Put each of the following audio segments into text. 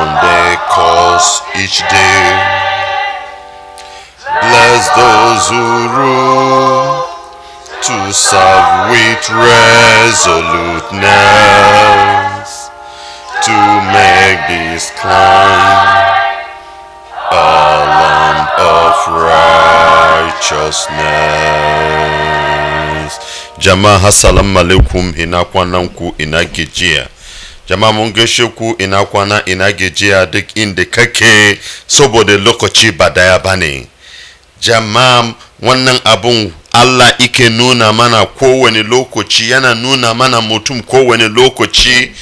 on the course each day. Bless those who rule to serve with resoluteness, to make this climb a land of righteousness. Jama'a assalamu alaikum, ina kwanan ku, ina gajiya. Jama'a mun gaishe ku, ina kwana, ina gajiya duk inda kake, saboda lokaci ba daya bane. Jama'a wannan abun Allah ike nuna mana kowane lokaci, yana nuna mana mutum kowane lokaci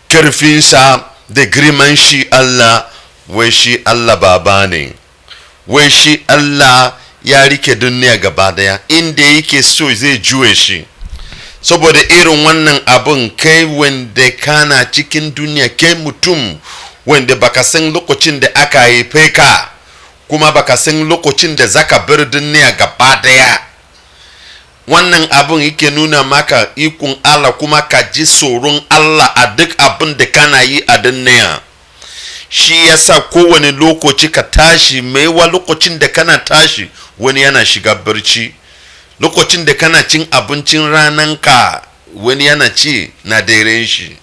karfinsa da girman shi Allah. Wai shi Allah baba ne, wai shi Allah ya rike duniya gaba daya, inda yake so zai juye shi. Saboda irin wannan abun, kai wanda kana cikin duniya, kai mutum wanda baka san lokacin da aka haife ka, kuma baka san lokacin da zaka bar duniya gaba daya. Wannan abun yake nuna maka ikon Allah, kuma ka ji tsoron Allah a duk abin da kana yi a duniya. Shi yasa kowane lokaci ka tashi, maiwa lokacin da kana tashi wani yana shiga barci, lokacin da kana cin abincin rananka wani yana ci na daren shi.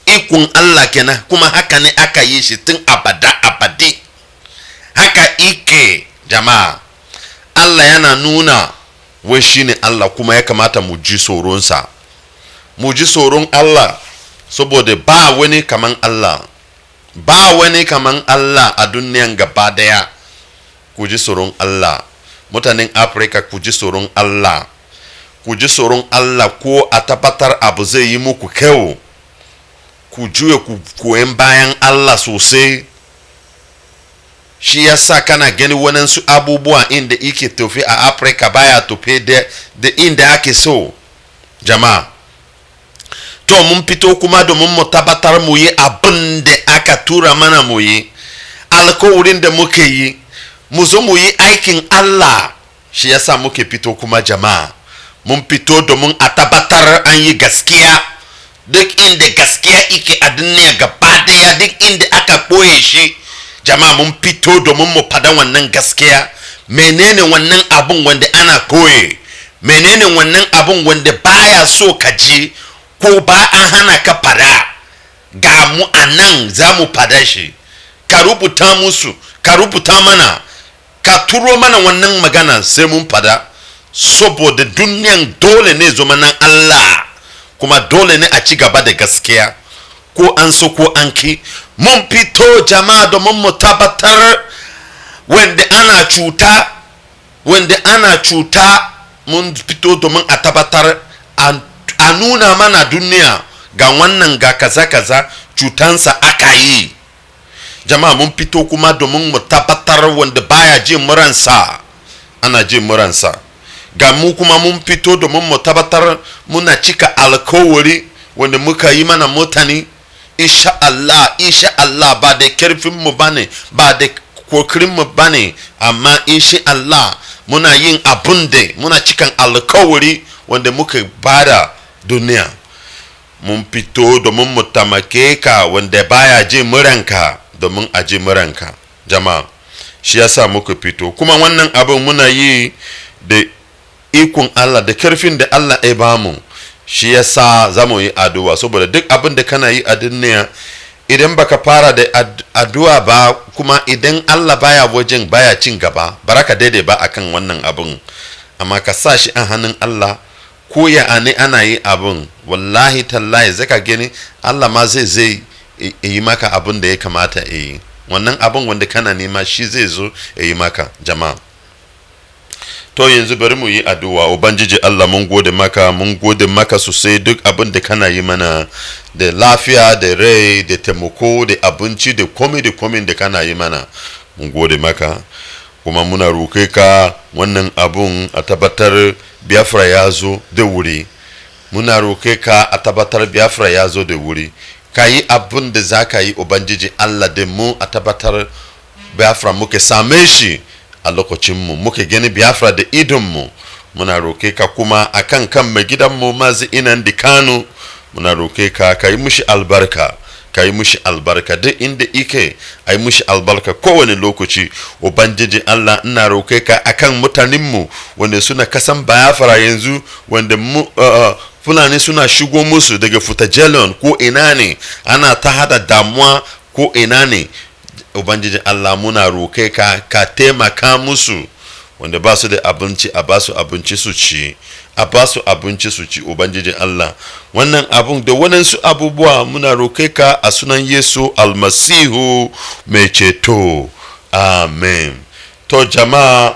Ikon Allah kenan, kuma haka ne aka yi shi tun abada abadi. Haka ike jama'a. Allah yana nuna wai shine Allah, kuma ya kamata mu ji tsoronsa. Mu ji tsoron Allah, saboda ba wani kaman Allah. Ba wani kaman Allah a duniyan gaba daya. Ku ji tsoron Allah. Mutanen Afirka ku ji tsoron Allah. Ku ji tsoron Allah, ko a tabbatar abu zai yi muku kyau. Ku juye ku koyan bayan Allah sosai. Shi yasa kana gani waɗansu abubuwa inda yake tafi a Afirka baya tafi da inda ake so. Jama'a, to mun fito kuma domin mu tabbatar mu yi abin da aka tura mana mu yi, alkawarin da muke yi, mu zo mu yi aikin Allah. Shi yasa muke fito kuma jama'a, mun fito domin a tabbatar an yi gaskiya. Duk inda gaskiya yake a duniya gaba daya, duk inda aka ɓoye shi, jama'a mun fito domin mu fada wannan gaskiya. Menene wannan abun wanda ana koye? Menene wannan abun wanda baya so ka ji, ko ba an hana ka fada? Ga mu anan za mu fada shi. Ka rubuta musu, ka rubuta mana, ka turo mana wannan magana sai mun fada. Saboda duniyan dole ne zama nan Allah, kuma dole ne a ci gaba da gaskiya, ko an so ko an ki. Mun fito jama'a domin mu tabbatar wanda ana cuta, mun fito domin a tabbatar a nuna mana duniya ga wannan ga kaza cutansa aka yi. Jama'a mun fito kuma domin mu tabbatar wanda baya jin muransa ana jin muransa. Ga mu kuma mun fito domin mu tabbatar muna cika alkawari wanda muka yi mana mutane. Insha Allah ba da karfin mu bane, ba da kokarin mu bane, amma insha Allah muna yin abun da muna cikan alkawari wanda muka bada duniya. Mun fito domin mu tamake ka wanda baya jin muranka, domin a ji muranka. Jama'a, shi yasa muka fito, kuma wannan abun muna yi da ikon Allah, da karfin da Allah ya bamu. Shi yasa zamu yi addu'a, saboda duk abin da kana yi a duniya, idan baka fara da addu'a ba, kuma idan Allah baya wajen, baya cin gaba, baraka daidai ba akan wannan abin. Amma ka sa shi a hannun Allah, ko ya ane ana yi abin, wallahi tallahi zaka gani Allah ma zai yi maka abin da ya kamata yi. Wannan abin wanda kana nema shi zai zo ya yi maka. Jama'a, to yanzu bari mu yi addu'a. Ubangiji Allah, mun gode maka sosai, duk abin da kana yi mana, da lafiya, da rai, da taimako, da abinci, da komai da kana yi mana, mun gode maka. Kuma muna roƙe ka wannan abun a tabbatar Biafra ya zo da wuri. Muna roƙe ka a tabbatar Biafra ya zo da wuri. Ka yi abin da za ka yi Ubangiji Allah, da mu a tabbatar Biafra muke same shi a lokacinmu, muke gani Biafra da idonmu. Muna roƙe ka kuma akan kan mai gidanmu Mazi Nnamdi Kanu, muna roƙe ka ka yi mushi albarka, ka yi mushi albarka duk inda ike a yi mushi albarka kowane lokaci. Ubangiji Allah ina roke ka akan mutanenmu wanda suna kasan Biafra yanzu, wanda Fulani suna shigo musu daga Futajelon ko ina ne, ana ta hada damuwa ko ina ne. Ubangiji Allah muna roke ka ka taimaka musu, wanda ba su da abinci a ba su abinci su ci, a ba su abinci su ci. Ubangiji Allah, wannan abun da waɗansu abubuwa muna roke ka a sunan Yesu almasihu mai ceto, amen. To jama'a,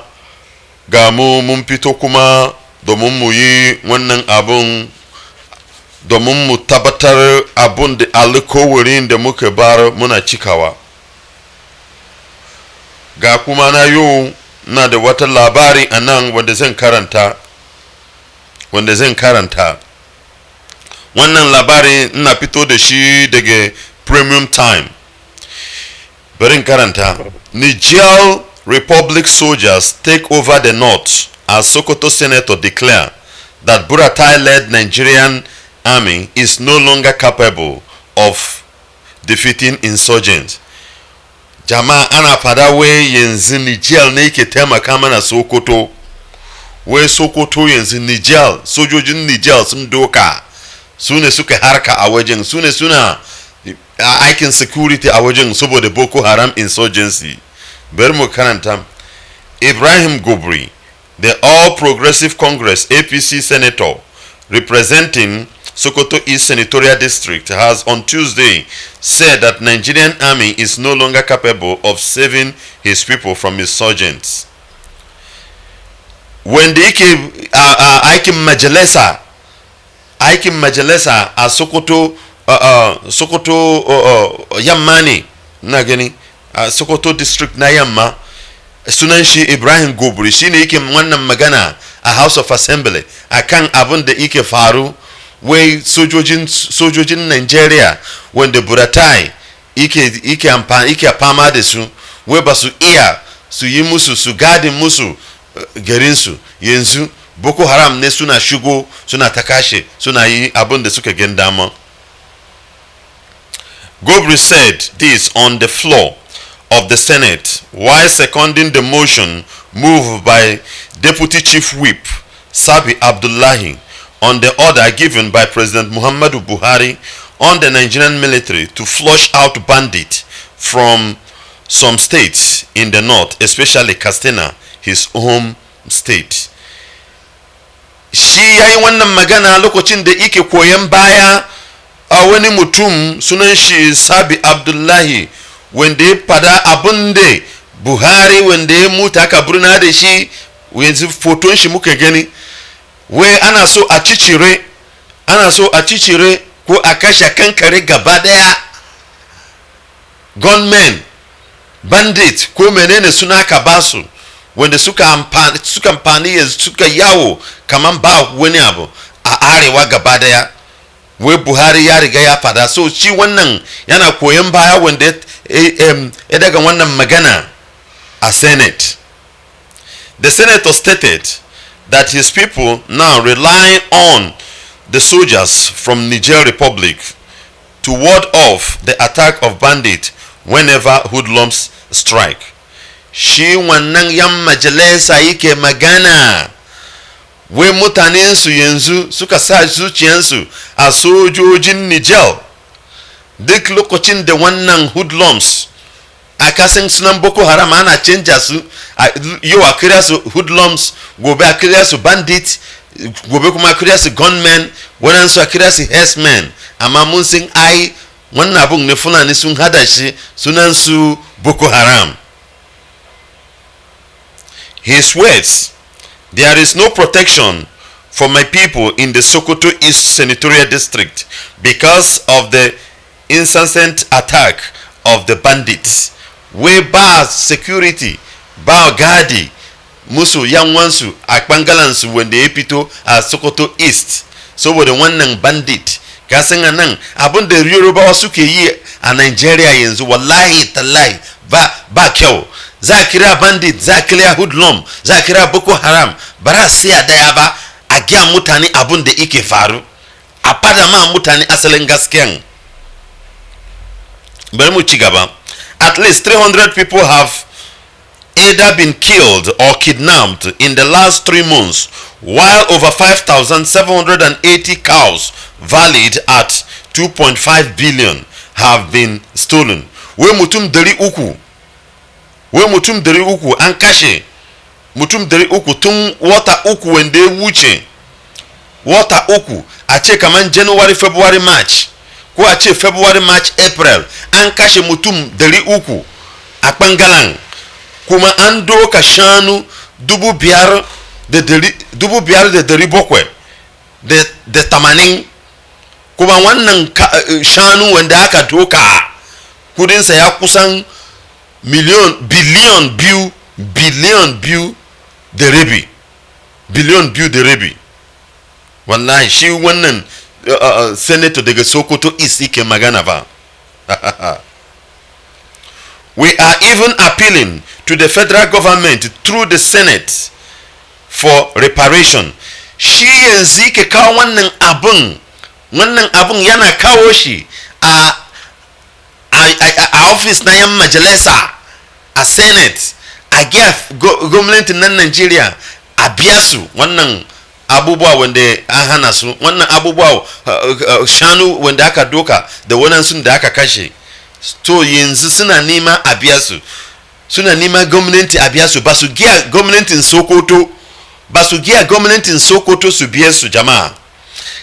ga mun fito kuma domin mu yi wannan abun, domin mu tabbatar abun da alkawarin da muka bar muna cikawa. Ga kuma na yau na da wata labari a nan wanda zan karanta, wannan labari ina fito da shi daga Premium Time. Bari in karanta. Niger Republic soldiers take over the north as Sokoto senator declare that Buratai-led Nigerian army is no longer capable of defeating insurgents. Jama'a ana fada wai yanzu Niger ne yake taimaka mana Sokoto. Wai Sokoto yanzu Niger, sojojin Niger sun doka, su ne suka harka a wajen, su ne suna aikin security a wajen saboda Boko Haram insurgency. Bari mu karanta. Ibrahim Gobri, the All Progressive Congress APC senator representing Sokoto East Senatorial District, has on Tuesday said that Nigerian army is no longer capable of saving his people from insurgents. When the aikin majalisa a Sokoto yamma ne na gani a Sokoto district na yamma, sunan shi Ibrahim Gobri, shine yake wannan magana a House of Assembly akan abin da yake faru. Wai sojojin Nigeria wanda Buratai yake fama da su, wai ba su iya su yi musu, su gadin musu garinsu. Yanzu Boko Haram ne suna shigo, suna ta kashe, suna yi abin da suka gan dama. Gobri said this on the floor of the Senate while seconding the motion moved by Deputy Chief Whip Sabi Abdullahi on the order given by President Muhammadu Buhari on the Nigerian military to flush out bandits from some states in the north, especially Katsina, his home state. Shi yayi wannan magana lokacin da yake koyan baya a wani mutum sunan shi Sabi Abdullahi, wanda ya fada abin da Buhari wanda ya mutu aka burna da shi, yanzu foton shi muka gani. Wai ana so a cicire ko a kashe kankare gaba daya. Gunmen, bandit ko menene suna ka basu, wanda suka amfani yanzu suka yawo kaman ba wani abu a arewa gaba daya. Wai Buhari ya riga ya fada, so shi wannan yana koyon baya wanda ya daga wannan magana a Senate. The senator stated that his people now rely on the soldiers from Niger Republic to ward off the attack of bandits whenever hoodlums strike. Shi wannan yan majalisa yake magana, wai mutanensu yanzu suka sa zuciyansu a sojojin Niger. Duk lokacin da wannan hoodlums a kasan sunan Boko Haram ana canja su, yau a kira su hoodlums, gobe a kira su bandit, gobe kuma a kira su gunmen, waɗansu a kira su herdsmen. Amma mun san ai wannan abun ne Fulani sun hada shi, sunan su Boko Haram. His words, there is no protection for my people in the Sokoto East Senatorial District because of the incessant attack of the bandits. Wai ba security, ba gadi musu yanwansu a bangalansu wanda ya fito a Sokoto East saboda wannan bandit. Kasan anan abin da Yorubawa suke yi a Nigeria yanzu, wallahi tallahi ba kyau. Za a kira bandit, za a kira hoodlum, za a kira Boko Haram, ba za su siya daya ba a gya mutane abin da yake faru, a fada ma mutane asalin gaskiyan. bari mu ci gaba. At least 300 people have either been killed or kidnapped in the last 3 months, while over 5,780 cows valued at 2.5 billion have been stolen. We mutum dari uku an kashe mutum dari uku tun wata uku wanda ya wuce, wata uku a ce kaman January, February, March, ko a ce February, March, April, an kashe mutum dari uku a Bangalan, kuma an doka shanu 5,780 kuma wannan shanu wanda aka doka kudinsa ya kusan biliyon biyu da rabi. Wallahi shi wannan senator daga Sokoto East yake magana ba. We are even appealing to the federal government through the Senate for reparation. Shi yanzu yake kawo wannan abun yana kawo shi a office na yan majalisa, a Senate, a gya gwamnatin nan Nigeria a biya su wannan abubuwa wanda an hana su, wannan abubuwa shanu wanda aka doka da wannan sun da aka kashe. To yanzu suna nema a biya su, suna nema gwamnati a biya su, ba su giya gwamnatin Sokoto su biya su. Jama'a,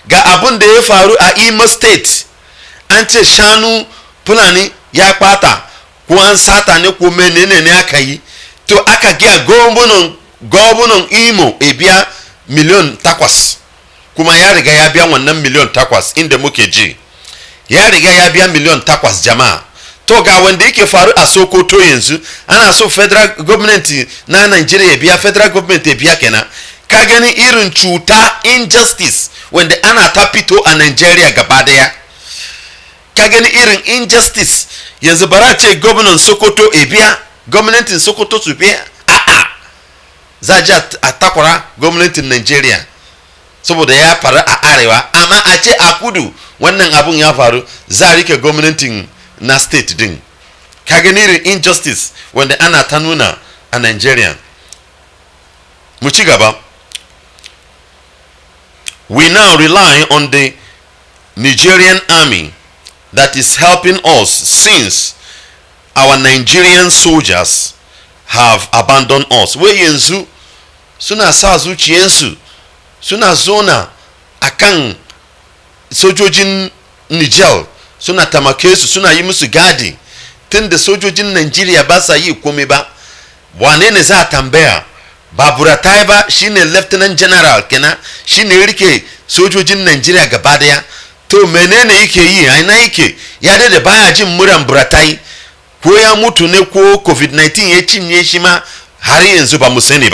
ga abun da ya faru a Imo State, an ce shanu Fulani ya kwata ko an sata ne ko menene ne aka yi, to aka giya gwamnan Imo e biya miliyan 8, kuma ya riga ya biya wannan miliyan 8 inda muke ji, ya riga ya biya miliyan 8. Jama'a, to ga wanda yake faru a Sokoto yanzu, ana so federal government na Nigeria ya biya, federal government ya biya kenan. Ka gani irin cuta, injustice wanda ana ta fito a Nigeria gaba daya. Ka gani irin injustice yanzu, bara ce gwamnan Sokoto ya biya, gwamnatin Sokoto su biya, za ji a takura gwamnatin Nigeria saboda ya faru a arewa, amma a ce a kudu wannan abun ya faru, za a rike gwamnatin na state din. Ka gani irin injustice wanda ana ta nuna a Nigeria. Mu ci gaba. We now rely on the Nigerian army that is helping us since our Nigerian soldiers have abandoned us. We yanzu suna sa zuciyarsu suna zona akan sojojin Niger, suna tamake su, suna yi musu gadi, tunda sojojin Nigeria ba sa yi komai ba. Wane ne za tambaya? Ba Buratai ba, shine lieutenant general kenan, shine rike sojojin Nigeria gaba daya. To menene yake yi? Aina yake? Ya da baya jin muran Buratai, ko ya mutu ne ko COVID-19 ya cinye shi ma, har yanzu ba mu sani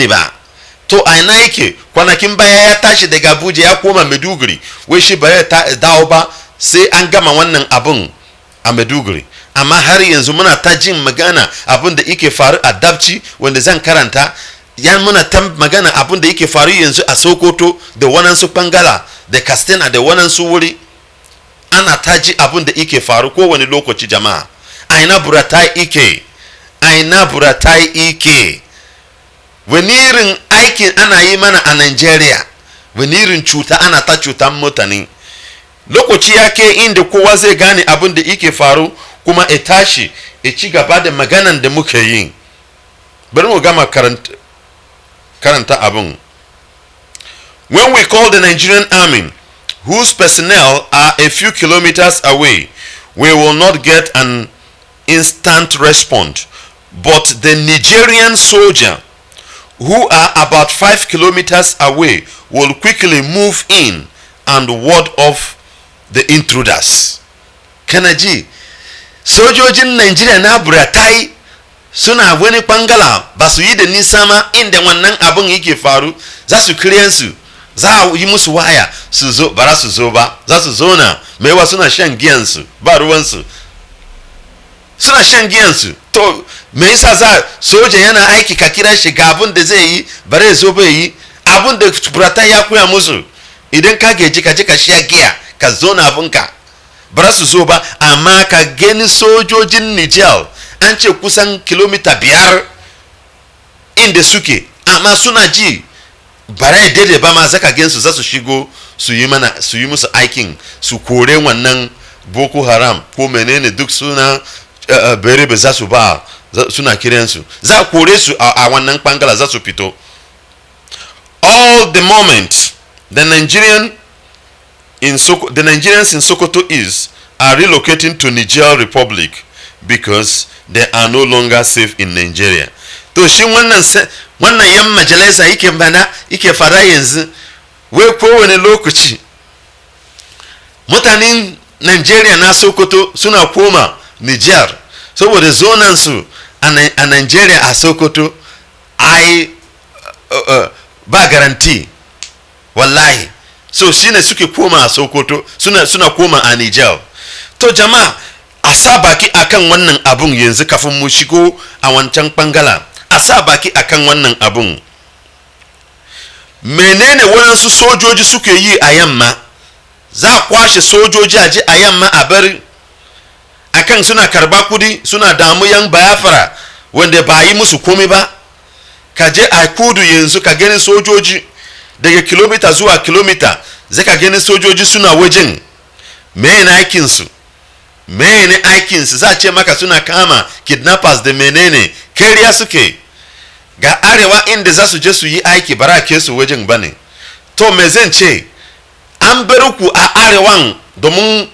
ba. To aina yake? Kwanakin baya ya tashi daga Abuja ya koma Maiduguri, wai shi ba ya dawo ba sai an gama wannan abun a Maiduguri. Amma har yanzu muna ta jin magana abin da yake faru a Dabci wanda zan karanta, yan muna ta magana abin da yake faru yanzu a Sokoto da wanansu Bangala da Katsina da wanansu wuri. Ana ta ji abin da yake faru kowane lokaci. Jama'a, aina Buratai ike? Wani irin aikin ana yi mana a Nigeria? Wani irin cuta ana ta cutan mutane? Lokaci yake inda kowa zai gane abin da yake faru kuma ya tashi ya ci gaba da maganan da muke yi. Bari mu gama karanta abin. When we call the Nigerian army, whose personnel are a few kilometers away, we will not get an instant response. But the Nigerian soldier, who are about 5 kilometers away, will quickly move in and ward off the intruders. Kanaji, sojojin Nigeria na Buratai suna wani Bangala ba su yi da nisa ma inda wannan abin yake faru, za su kiransu, za a yi musu waya su zo, bara su zo ba, za su zo na maiwa suna shan giyansu, ba ruwansu, suna shan giyansu. To me yasa za soja yana aiki ka kira shi ga abin da zai yi, bare zo bai yi abin da Buratai ya koya musu? Idan ka geji ka je ka sha giya ka zo na abinka, bara su zo ba, amma ka gani sojojin Niger an ce kusan kilomita 5 inda suke, amma suna ji bare daidai ba ma zaka gansu za su shigo su yi musu aikin su kore wannan Boko Haram ko menene duk suna berebe za su ba suna kiransu, za kore su a wannan bangala za su fito. All the moment the Nigerians in Sokoto are relocating to Niger Republic because they are no longer safe in Nigeria. To shi wannan yan majalisa yake fara yanzu wai kowane lokaci mutanen Nigeria na Sokoto suna koma Niger saboda zonan su a Nigeria a Sokoto ai ba garanti wallahi, so shine suke koma a Sokoto suna koma a Niger. To jama'a a sa baki akan wannan abun yanzu kafin mu shigo a wancan bangala, a sa baki akan wannan abun. Menene waɗansu sojoji suke yi a yamma? Za a kwashe sojoji a ji a yamma a bari akan suna karba kudi, suna damu yan Biafra wanda ba yi musu komai ba. Ka je a kudu yanzu ka gani sojoji daga kilomita zuwa kilomita, zai ka gani sojoji suna wajen. Mene aikinsu? Mene aikinsu? Za a ce maka suna kama kidnappers da menene, kariya suke. Ga arewa inda za su je su yi aiki bara ke su wajen bane. To me zan ce, an bar ku a arewan domin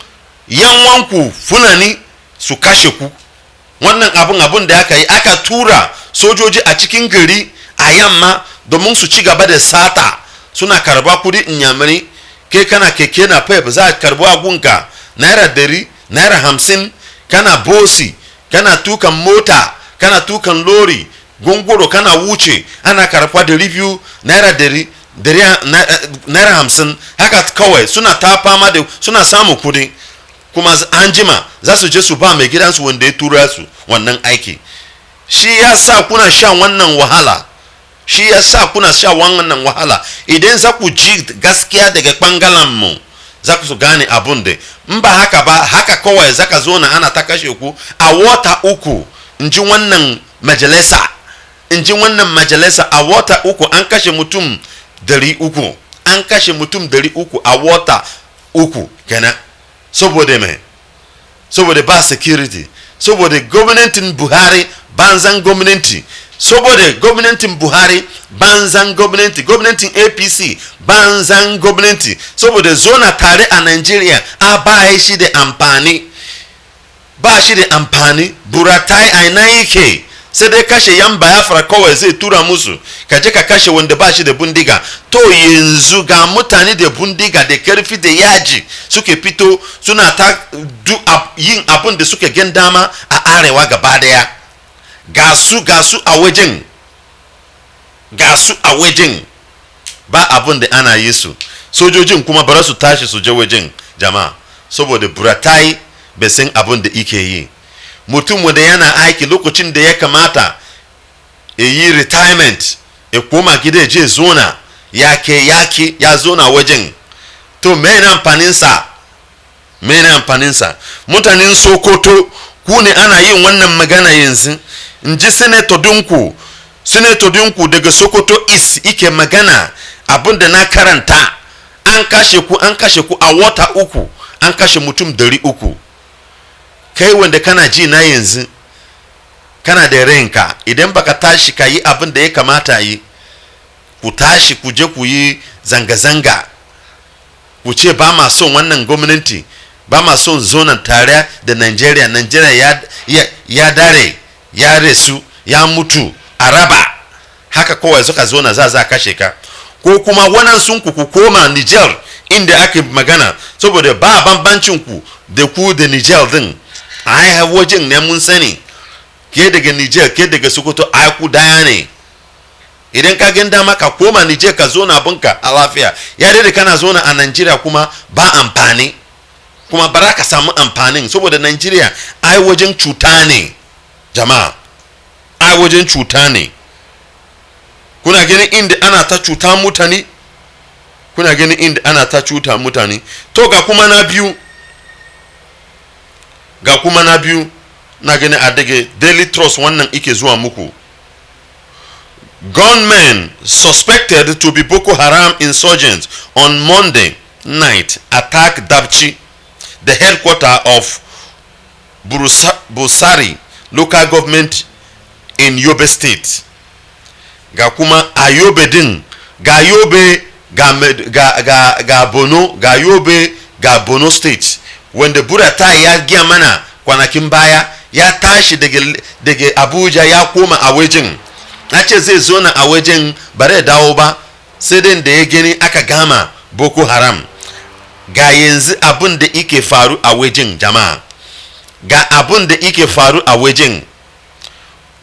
yanwanku Fulani su kashe ku. Wannan abun da aka yi, aka tura sojoji a cikin gari a yamma domin su ci gaba da sata, suna karba kudi inyamiri. Ke kana keke na pep za a karbo agunka naira 100, naira 50, kana bosi, kana tukan mota, kana tukan lori, gongoro kana wuce, ana karfa da review naira 100, naira 50, haka kawai suna ta fama da suna samu kudi. Kuma an jima za su je su ba mai gidansu wanda ya tura su wannan aiki. Shi ya sa kuna shan wannan wahala, shi ya sa kuna sha wannan wahala. Idan za ku ji gaskiya daga bangaren mu, za ku gane abun da in ba haka ba, haka kawai za ka zo na ana ta kashe ku a wata uku. In ji wannan majalisa a wata uku an kashe mutum 300, an kashe mutum 300 a wata uku kenan. Saboda me? Saboda ba security, saboda gwamnatin Buhari banzan gwamnati, saboda gwamnatin Buhari banzan gwamnati, gwamnatin APC banzan gwamnati, saboda zona tare a Nigeria a ba shi da amfani, ba shi da amfani. Buratai aina yake, sai dai kashe yan Biafra kawai zai tura musu, ka je ka kashe wanda ba shi da bundiga. To yanzu ga mutane da bundiga da karfi da yaji suke fito suna ta yin abin da suke gan dama a arewa gaba daya. Ga su a wajen, ba abin da ana yi su. Sojojin kuma bara su tashi su je wajen jama'a, saboda buratai bai san abin da ike yi. Mutum wanda yana aiki lokacin da ya kamata ya yi retirement, ya koma gida ya je zona, ya zona wajen. To mene amfaninsa? Mutanen Sokoto ku ne ana yin wannan magana yanzu. In ji senator dinku daga Sokoto ike magana abin da na karanta. An kashe ku a wata uku, an kashe mutum 300. Kai wanda kana ji na yanzu, kana da ranka, idan baka tashi ka yi abin da ya kamata yi, ku tashi ku je ku yi zanga-zanga, ku ce ba ma son wannan gwamnati, ba ma son zonan tare da Nigeria ya dare, ya resu, ya mutu a raba, haka kawai suka zona za kashe ka. Ko kuma wannan sun ku koma Niger inda ake magana, saboda ba bambancin ku da Niger din. Ai wajen ne mun sani, ke daga Niger ke daga Sokoto ai ku daya ne. Idan ka ganda maka koma Niger ka zo na bunka a lafiya, ya dai kana zo na a Nigeria kuma ba amfani, kuma ba ka samu amfanin, saboda Nigeria ai wajen cuta ne jama'a, ai wajen cuta ne. Kuna ganin inda ana ta cuta mutane, To ga kuma na biyu, ga kuma na biyu na gani a daga Daily Trust wannan ike zuwa muku. Gunmen suspected to be Boko Haram insurgents on Monday night attacked Dapchi, the headquarters of Busari local government in Yobe State. Ga kuma a Yobe din, ga Yobe ga Bono, ga Yobe ga Bono State, wanda Buratai ya giya mana kwanakin baya ya tashi daga Abuja ya koma a wajen. Na ce zai zo na a wajen bare dawo ba, sai dai da ya gani aka gama Boko Haram. Ga yanzu abin da ike faru a wajen jama'a, ga abin da ike faru a wajen,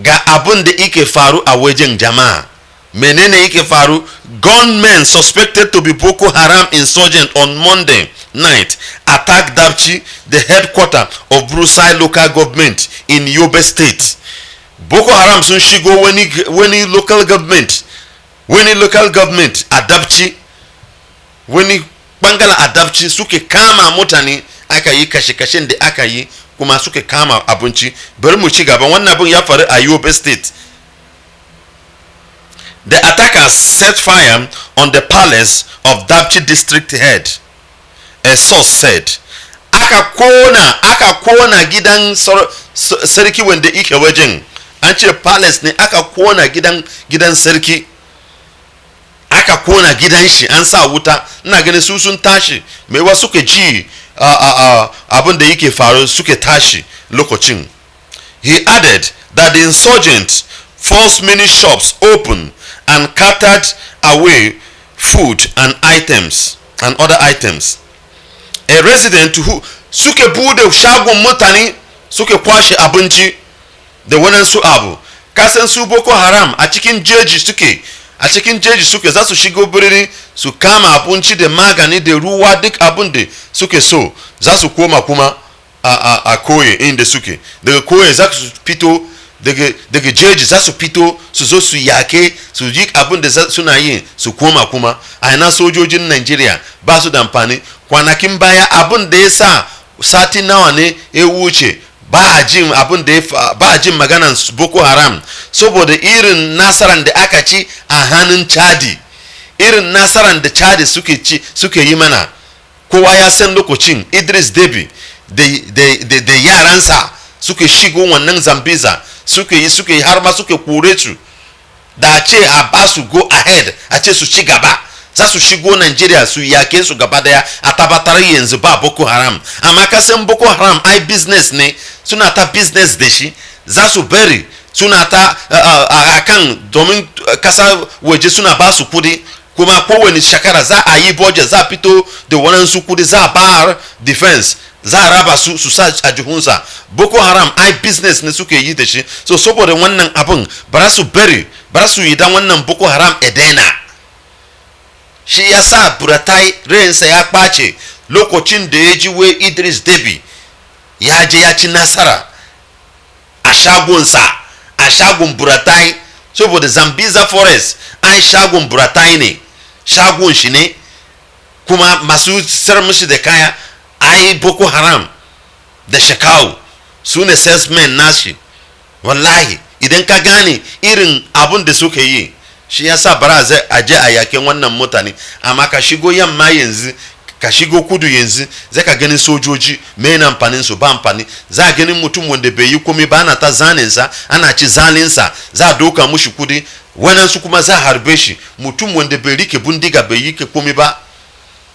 ga abin da ike faru a wajen jama'a. Menene ike faru? Gunmen suspected to be Boko Haram insurgent on Monday night attacked Dapchi, the headquarters of Brusai local government in Yobe State. Boko Haram sun shigo wani local government a Dapchi, wani bangala a Dapchi suke kama mutane, aka yi kashe-kashen da aka yi kuma suke kama abinci. Bari mu ci gaba, wannan abin ya faru a Yobe State. The attackers set fire on the palace of Dapchi district head, a source said. Aka kona gidan sarki wanda ike wajen. An ce palace ne, aka kona gidan sarki, aka kona gidan shi, an sa wuta. Ina ganin su sun tashi, mai wa suke ji abin da yake faru suke tashi lokacin. He added that the insurgents forced many shops open and carted away food and other items. A resident who suke bude shagon mutane suke kwashe abinci da wannan su abu. Kasan su Boko Haram a cikin jeji suke za su shigo birni su kama abinci da magani da ruwa, duk abin da suke so za su koma kuma a koye inda suke. Daga koye za su fito, daga jeji za su fito su zo su yake su yi abin da suna yi su koma kuma. A ina sojojin Nigeria ba su da amfani. Kwanakin baya abin da ya sa sati nawa ne ya wuce ba a jin maganan Boko Haram saboda irin nasaran da aka ci a hannun Chadi, irin nasaran da Chadi suke yi mana. Kowa ya san lokacin Idris Deby da yaransa suke shigo wannan Zambiza, suke yi har ma suke kore su. Da ce a ba su go ahead, a ce su ci gaba, za su shigo Nigeria su yake su gaba daya a tabbatar yanzu ba Boko Haram. Amma kasan Boko Haram ai business ne, suna ta business da shi, za su bari suna ta akan domin kasa waje suna ba su kudi, kuma kowane shekara za a yi budget, za a fito da waɗansu kudi, za a ba defense, za a raba su sa a jihunsa. Boko Haram ai business ne suke yi da shi. So saboda wannan abin ba su bari, ba su yi dan wannan Boko Haram edena. Shi ya sa Buratai rensa ya ɓace lokacin da ya ji wai Idris Deby ya je ya ci nasara a shagonsa, a shagon Buratai, saboda Zambiza Forest ai shagon Buratai ne, shagon shi ne, kuma masu sayar mishi da kaya ai Boko Haram da Shekau su ne salesmen nashi. Wallahi idan ka gane irin abun da suka yi, shi ya sa bara zai aje a yakin wannan mutane. Amma ka shigo yamma yanzu, ka shigo kudu yanzu, zai ka ganin sojoji mai na amfanin su ba amfani. Za a ganin mutum wanda bai yi komai ba, ana ta zaninsa, ana ci zalinsa, za a doka mushi kudi, waɗansu kuma za a harbe shi. Mutum wanda bai rike bindiga bai yi komai ba,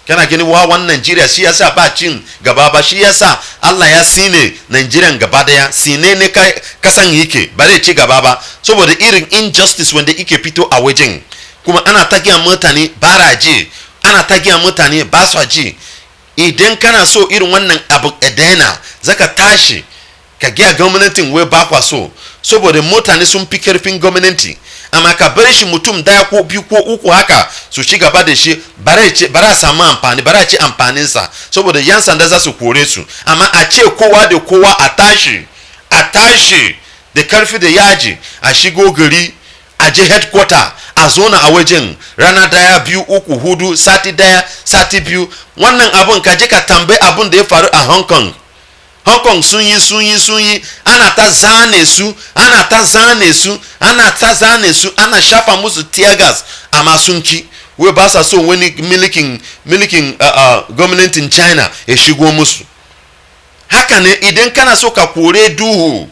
kana gani wawan Nigeria. Shi yasa ba cin gaba ba, shi yasa Allah ya sine Nigeria gaba daya, sine ne kasan yake ba zai ci gaba ba saboda irin injustice wanda yake fito a wajen. Kuma ana tagiya mutane bara ji, ana tagiya mutane ba su ji. Idan kana so irin wannan abu edena, zaka tashi ka giya gwamnatin wai ba kwa so saboda mutane sun fi karfin gwamnati. Amma ka bar shi mutum daya ko biyu ko uku haka su ci gaba da shi, bara samu amfani, bara ci amfaninsa saboda yan sanda za su kore su. Amma a ce kowa da kowa a tashi da karfi da yaji, a shigo gari, a je headquarter, a zona a wajen rana daya biyu uku hudu, sati daya sati biyu. Wannan abun ka je ka tambayi abun da ya faru a Hong Kong. Hong Kong sun yi ana ta zane su ana shafa musu tear gas amma sun ki wai ba sa so wani milikin gwamnatin China ya shigo musu. Haka ne idan kana so ka kore duhu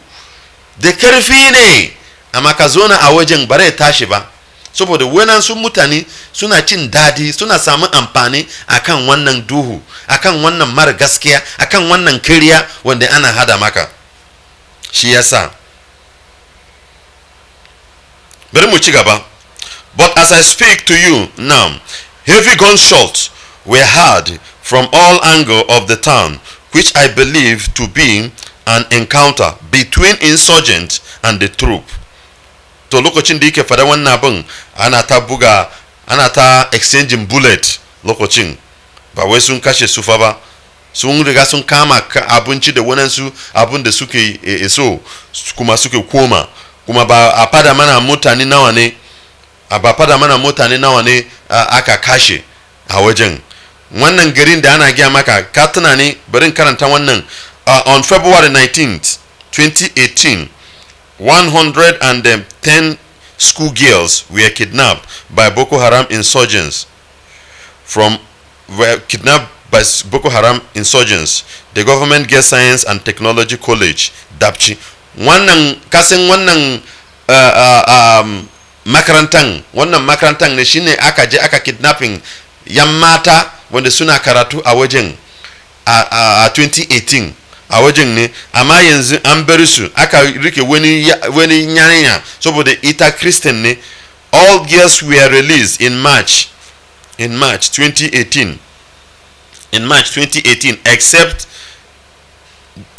da karfi ne amma ka zo na a wajen bare tashi ba, saboda wannan sun mutane suna cin dadi, suna samun amfani akan wannan duhu, akan wannan mara gaskiya, akan wannan kiriya wanda ana hada maka. Shi yasa bari mu ci gaba. But as I speak to you now, heavy gunshots were heard from all angles of the town, which I believe to be an encounter between insurgents and the troop. To lokacin da yake fada wannan abin ana ta exchanging bullet lokacin, ba wai sun kashe su fa ba, sun riga sun kama abinci da wadansu abin da suke so kuma suke koma, kuma ba a fada mana mutane nawa ne aka kashe a wajen. Wannan garin da ana gaya maka ka tuna ne, bari karanta wannan. On February 19th 2018, 110 schoolgirls were kidnapped by Boko Haram insurgents. The Government Girls Science and Technology College, Dapchi. Wannan kasin wannan makarantan ne shine aka je aka kidnapping yan mata wanda suna karatu a wajen a 2018 a wajen ne, amma yanzu an bar su aka rike wani yarinya saboda ita Christian ne. All girls were released in March 2018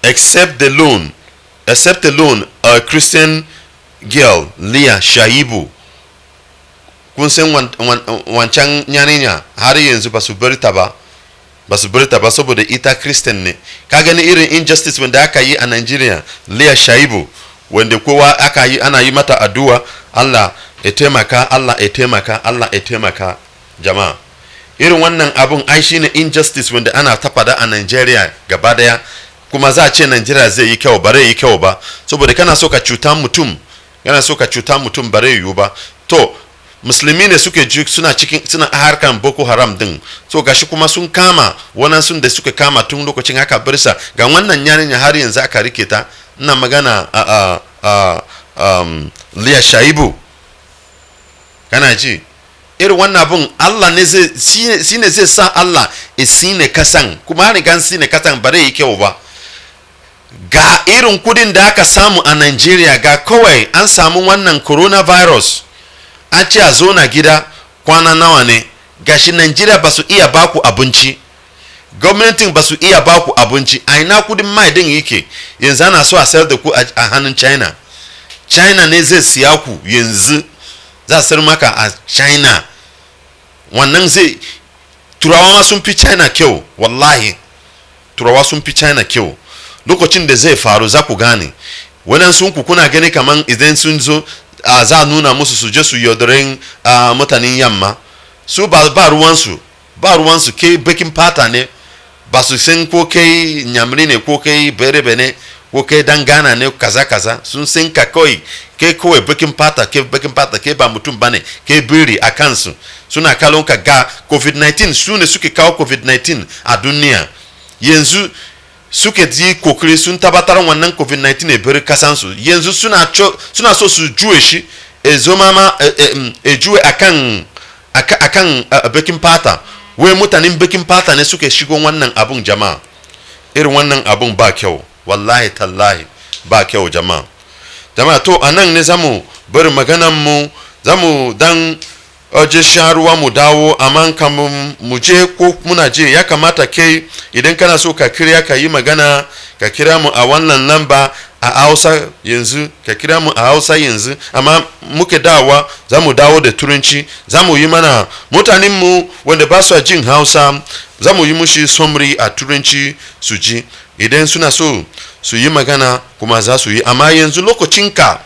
except the lone Christian girl Leah Shaibu. Kun san wancan yarinya har yanzu ba su bar ta ba saboda ita Christian ne. Ka gani irin injustice wanda aka yi a Nigeria. Leah Shaibu wanda kowa ana yi mata addu'a, Allah ya taimaka, Allah ya taimaka jama'a. Irin wannan abun ai shine injustice wanda ana ta fada a Nigeria gaba daya, kuma za a ce Nigeria zai yi kyau, bare yi kyau ba, saboda kana so ka cuta mutum bare yiwu ba. To musulmi ne suna harkan Boko Haram din, so gashi kuma sun kama wannan sun da suka kama tun lokacin haka birsa ga wannan yarinya har yanzu aka rike ta. Ina magana Leah Shaibu, kana ji irin wannan abun Allah ne shine zai sa Allah isine kasan, kuma har gan sine kasan bare yi kyau ba. Ga irin kudin da aka samu a Nigeria, ga kawai an samu wannan coronavirus, an ce a zo na gida kwana nawa ne, gashi Nigeria ba su iya baku abinci, gwamnatin ba su iya baku abinci, a ina kudin mai din yake. Yanzu ana so a sayar da ku a hannun China ne zai siya ku, yanzu za sayar maka a China. Wannan zai, turawa sun fi China kyau, wallahi turawa sun fi China kyau. Lokacin da zai faru za ku gane. Waɗansu ku kuna gani kaman idan sun zo za nuna musu su je su yaudarin mutanen yamma, su ba ruwansu ke bakin fata ne, ba su san ko kai nyamri ne ko kai berebe ne ko kai dangana ne kaza sun san ka kawai bakin fata ke ba mutum bane, ke biri a kansu. Suna kalon ka ga COVID-19, su ne suke kawo COVID-19 a duniya. Yanzu suke ji kokari sun tabbatar wannan COVID-19 ne bari kasansu. Yanzu suna so su juye shi juye akan bakin fata, wai mutanen bakin fata ne suke shigo wannan abun jama'a. Irin wannan abun ba kyau, wallahi tallahi ba kyau jama'a. To anan ne zamu bari maganan mu, zamu dan je sharuwa mu dawo, amma kamun mu je ko muna je ya kamata kai idan kana so ka kira ka yi magana, ka kira mu a wannan lamba a Hausa yanzu, ka kira mu a Hausa yanzu, amma muke dawowa za mu dawo da Turanci. Za mu yi mana mutanen mu wanda ba su jin Hausa, za mu yi mushi summary a Turanci su ji. Idan suna so su yi magana kuma za su yi, amma yanzu lokacinka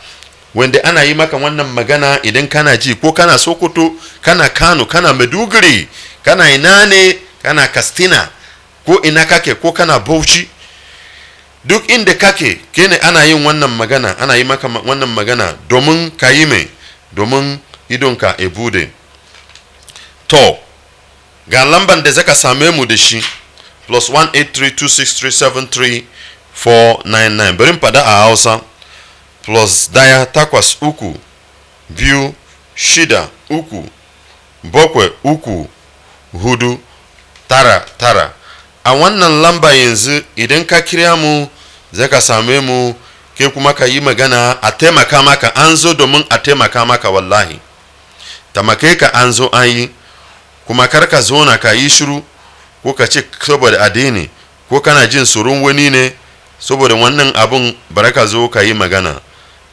wanda ana yi maka wannan magana, idan kana ji ko kana Sokoto, kana Kano, kana Maiduguri, kana ina ne, kana Katsina, ko ina kake, ko kana Bauchi, duk inda kake kene ana yin wannan magana, ana yi maka wannan magana domin ka yi mai, domin idonka e bude. To ga lamban da zaka same mu da shi +18326373499. bari fada a Hausa +1 8 3 2 6 3 7 3 4 9 a wannan lamba yanzu idan ka kira mu zaka same mu, ke kuma ka yi magana a taimaka maka. An zo domin a taimaka maka, wallahi tamake ka an zo an yi, kuma kar ka zo na ka yi shiru ko ka ce saboda adini ko kana jin tsoron wani ne, saboda wannan abun baraka zo ka yi magana.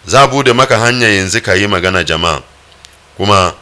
Za bude maka hanya yanzu ka yi magana jama'a. Kuma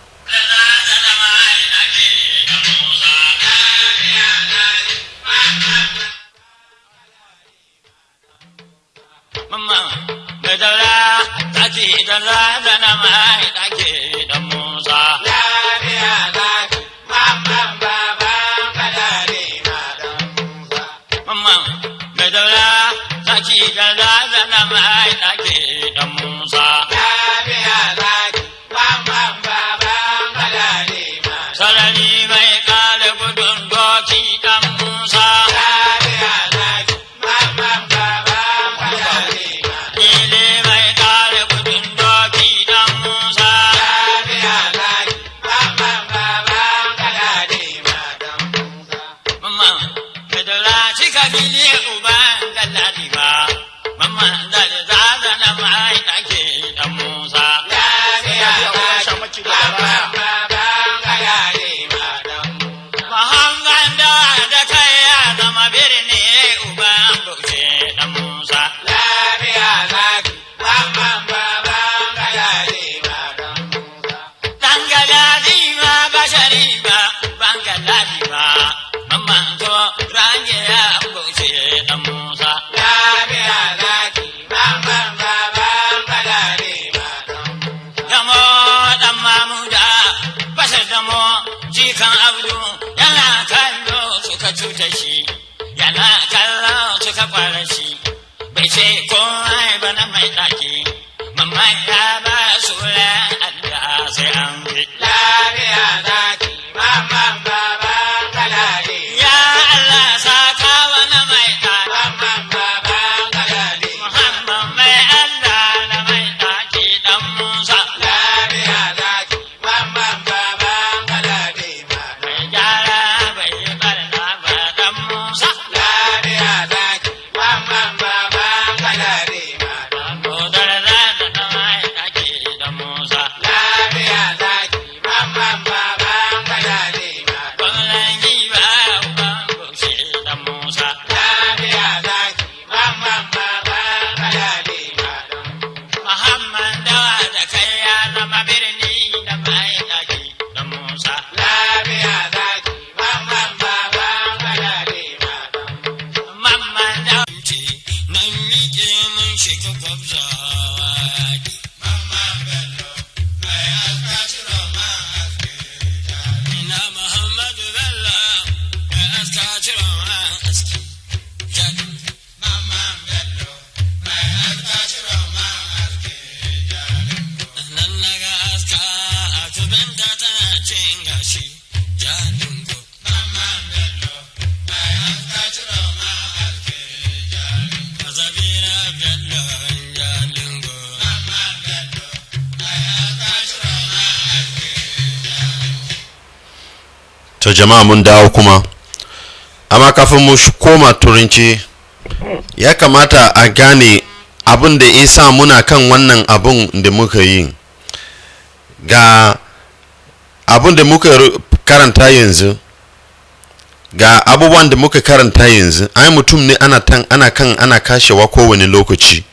to jama'a mun dawo kuma, amma kafin mu koma turanci ya kamata a gane abin da isa muna kan wannan abun da muka yi. Ga abun da muka karanta yanzu, ga abubuwan da muka karanta yanzu, ai mutum ne ana kashewa kowane lokaci,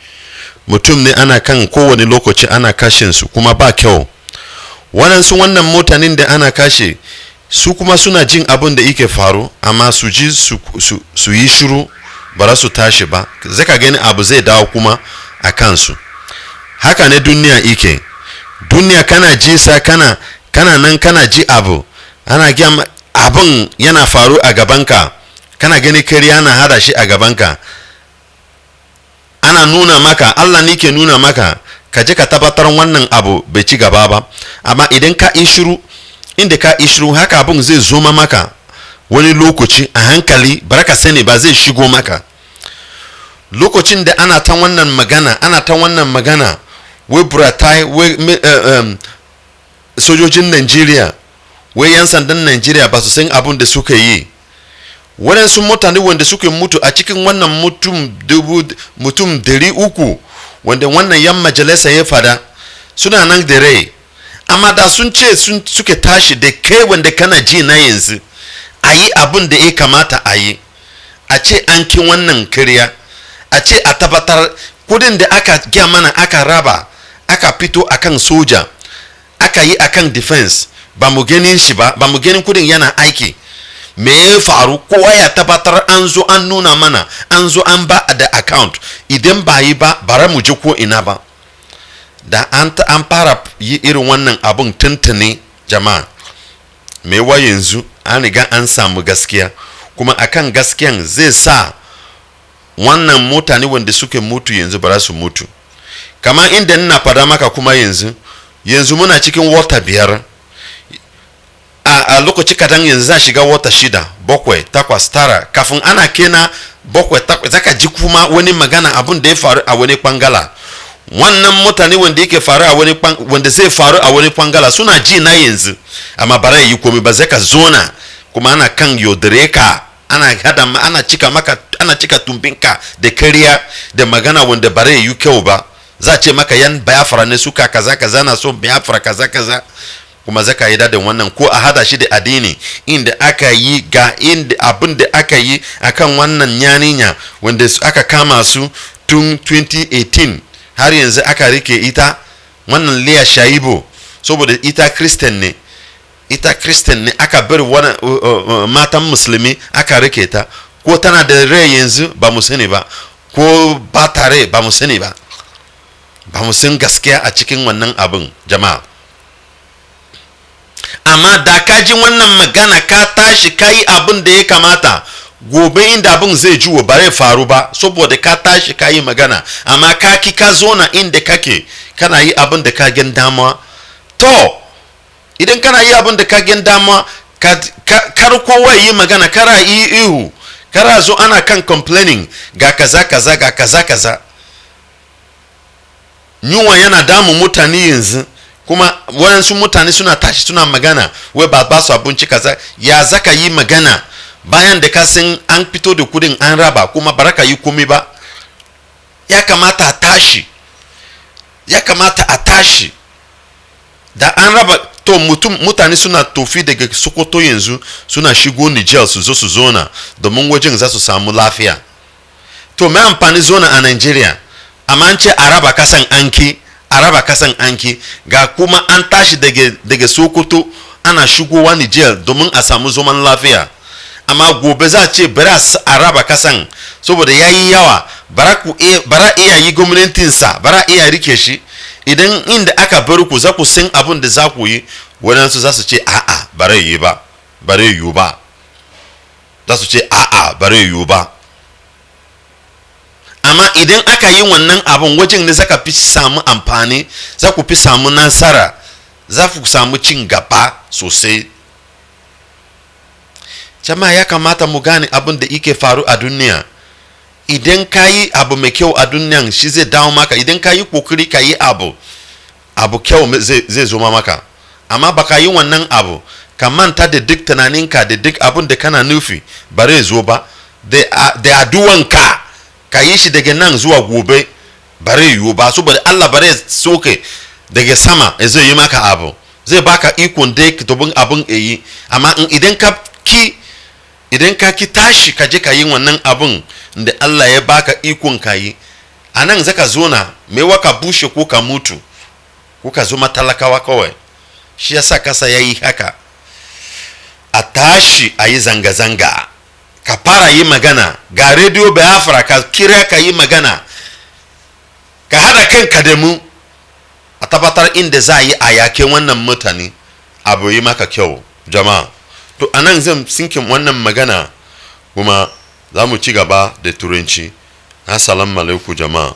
mutum ne ana kan kowane lokaci ana kashin su kuma ba kyau. Waɗansu wannan mutanen da ana kashe su kuma suna jin abin da yake faru, amma su ji su yi shiru, ba za su tashi ba. Zaka gani abu zai dawo kuma a kansu. Haka ne duniya yake. Duniya kana ji sa kana nan kana ji abu, ana gyan abin yana faru a gabanka, kana gani kariya na hada shi a gabanka, ana nuna maka, Allah ne ke nuna maka ka je ka tabbatar wannan abu bai ci gaba ba. Amma idan ka yi shiru, inda ka yi shiru haka abun zai zo maka wani lokaci a hankali, baraka sani ba zai shigo maka. Lokacin da ana ta wannan magana wai buratai, wai sojojin Najeriya, wai yan sandan Najeriya ba su san abin da suka yi. Waɗansu mutane wanda suke mutu a cikin wannan mutum 300 wanda wannan yan majalisa ya fada suna nan da rai, amma da sun ce suke tashi da kai wanda kana ji na yanzu a yi abin da ya kamata a yi, a ce an ki wannan kariya, a ce a tabbatar kudin da aka gya mana aka raba, aka fito akan soja, aka yi akan defense, ba mu ganin shi ba mu ganin kudin yana aiki. Me ya faru? Kowa ya tabbatar an zo an nuna mana, an zo an ba da account. Idan ba yi ba bara mu ji ko ina ba. Da an fara yi irin wannan abun tuntuni jama'a, me wa yanzu an riga an samu gaskiya, kuma akan gaskiyan zai sa wannan mutane wanda suke mutu yanzu ba su mutu. Kamar inda ina fada maka kuma yanzu muna cikin wata 5, a lokaci kadan yanzu za shiga wata 6, 7, 8, 9, kafin ana kena 7, 8 zaka ji kuma wani magana abun da ya faru a wani bangala. Wannan mutane wanda yake faru a wani wanda zai faru a wani bangala suna ji na yanzu, amma bara yi komai ba, zaka zona kuma ana kan yodireka, ana cika tumbinka da kariya da magana wanda bara yi kyau ba. Za ce maka yan Biafra ne suka kaza na so Biafra kaza, kuma zaka yi da wannan ko a hada shi da addini, inda aka yi ga inda abin da aka yi akan wannan yaninya wanda aka kama su tun 2018 har yanzu aka rike ita, wannan Leah Shaibu, saboda ita Christian ne aka bar wani matan musulmi aka rike ta, ko tana da rai yanzu ba mu sani ba, ko ba tare ba mu sani ba mu san gaskiya a cikin wannan abin jama'a. Amma da ka ji wannan magana ka tashi ka yi abin da ya kamata, gobe inda abin zai juwa ba zai faru ba, saboda ka tashi ka yi magana. Amma ka zona inda kake kana yi abin da ka gan dama. To idan kana yi abin da ka gan dama, kar kowa yi magana, kara yi ihu, kara zo ana kan complaining ga kaza. Yunwa yana damun mutane yanzu, kuma waɗansu mutane suna tashi suna magana wai ba su abinci kaza. Ya zaka yi magana bayan da ka san an fito da kudin an raba, kuma baraka yi komai ba? Ya kamata a tashi da an raba. To mutane suna tofi daga Sokoto yanzu suna shigo Niger su zo su zona domin wajen za su samu lafiya. To mai amfani zona a Nigeria, amma an ce a raba kasan anki, ga kuma an tashi daga Sokoto ana shigowa Niger domin a samu zaman lafiya. Amma gobe za ce bari a raba kasan saboda yayi yawa, bara iya yi gwamnatinsa, bara iya rike shi. Idan inda aka bar ku za ku san abin da za ku yi, waɗansu za su ce a'a bare yi ba, za su ce a'a bare yi ba. Amma idan aka yi wannan abin wajen ne zaka fi samu amfani, za ku fi samu nasara, za ku samu cin gaba sosai. Jama'a ya kamata mu gane abin da yake faru a duniya. Idan ka yi abu mai kyau a duniyan shi zai dawo maka, idan ka yi kokari ka yi abu kyau zai zo maka. Amma baka yi wannan abu ka manta da duk tunaninka da duk abin da kana nufi bare zo ba, da addu'anka ka yi shi daga nan zuwa gobe bare yiwu ba, saboda Allah bare soke daga sama zai yi maka abu, zai baka ikon da dobin abin yi. Amma idan ka ki tashi ka je ka yi wannan abin da Allah ya baka ikon ka yi, a nan zaka zona mai waka bushe ko ka mutu ko ka zo matalakawa kawai. Shi yasa kasa yayi haka, a tashi a yi zanga-zanga, ka fara yi magana ga Radio Biafra, ka kira ka yi magana, ka hada kanka da mu a tabbatar inda za a yi a yake wannan mutane abu yi maka kyau jama'a. To anan zan sinkin wannan magana kuma za mu ci gaba da turanci. Assalamu alaikum jama'a.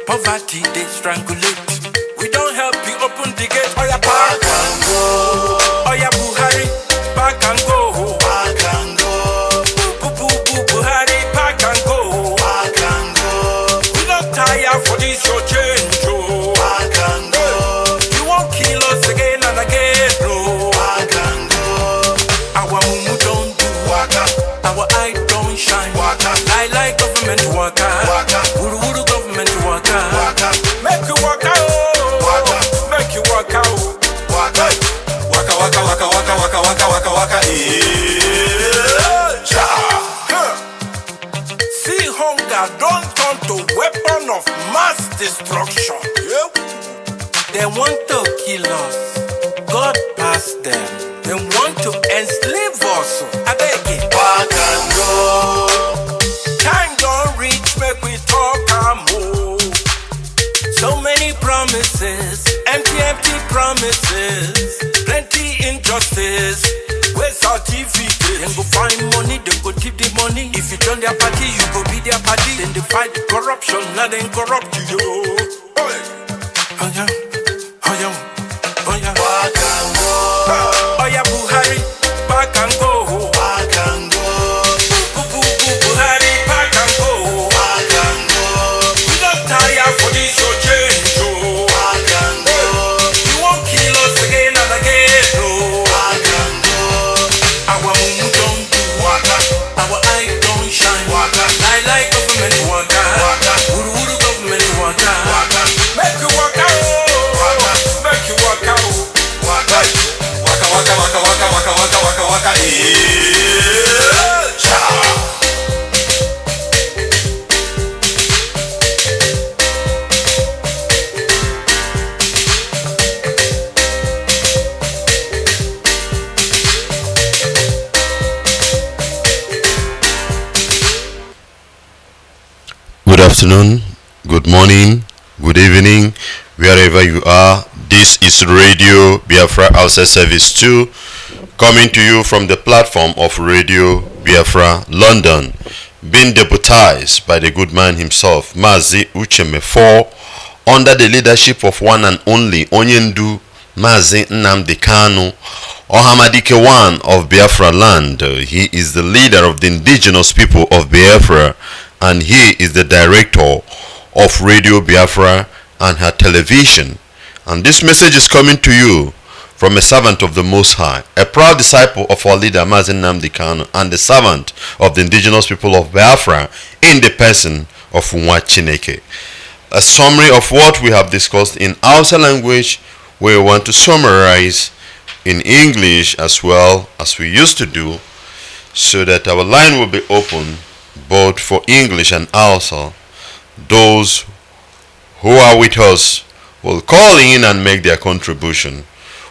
Poverty, they strangulate. We don't help you open the gate. Oya back and go. Oya Buhari, back and go. Back and go. Buhari, back and go. Back and go. We not tired for this your change. Back and go. You won't kill us again and again, bro. Back and go. Our mumu don't do waka. Our eye don't shine waka. I like government waka. Waka. Wuru government waka. Waka. Make you waka oh. Waka. Make you waka oh. Waka. Waka waka waka waka waka waka waka waka. Cha. See hunger don't turn to weapon of mass destruction. Yeah. They want to kill us. God pass them. They want to enslave us. I beg it. Back and go. Time don't reach, make we talk and move. So many promises, empty promises. Plenty injustice. Where's certificate? Then go find money, then go tip the money. If you join their party, you go be their party. Then they fight corruption, now then corrupt you. Oh yeah, oh yeah, oh yeah. Back and go. Oh yeah, Buhari, back and go. Back and go. Buhari, back and go. Back and go. We not tired for this your change, oh. Back and go. You won't kill us again and again, oh. Back and go. Our mumu don't do waka. Our eye don't shine waka. I like government waka. Waka. Wuru government waka. Waka. Make you waka oh. Waka. Make you waka oh. Waka. Waka waka waka waka waka waka waka waka. Cha. Good afternoon, good morning, good evening, wherever you are. This is Radio Biafra Outside Service 2, coming to you from the platform of Radio Biafra, London, being deputized by the good man himself, Mazi Uchemefo, under the leadership of one and only Onyendu Mazi Nnamdi Kanu, Ohamadike one of Biafra land. He is the leader of the indigenous people of Biafra, and he is the director of Radio Biafra and her television. And this message is coming to you from a servant of the Most High, a proud disciple of our leader Mazi Nnamdi Kanu, and the servant of the indigenous people of Biafra in the person of Nwa Chineke. A summary of what we have discussed in Hausa language, we want to summarize in English as well as we used to do, so that our line will be open both for English and Hausa. Those who are with us will call in and make their contribution.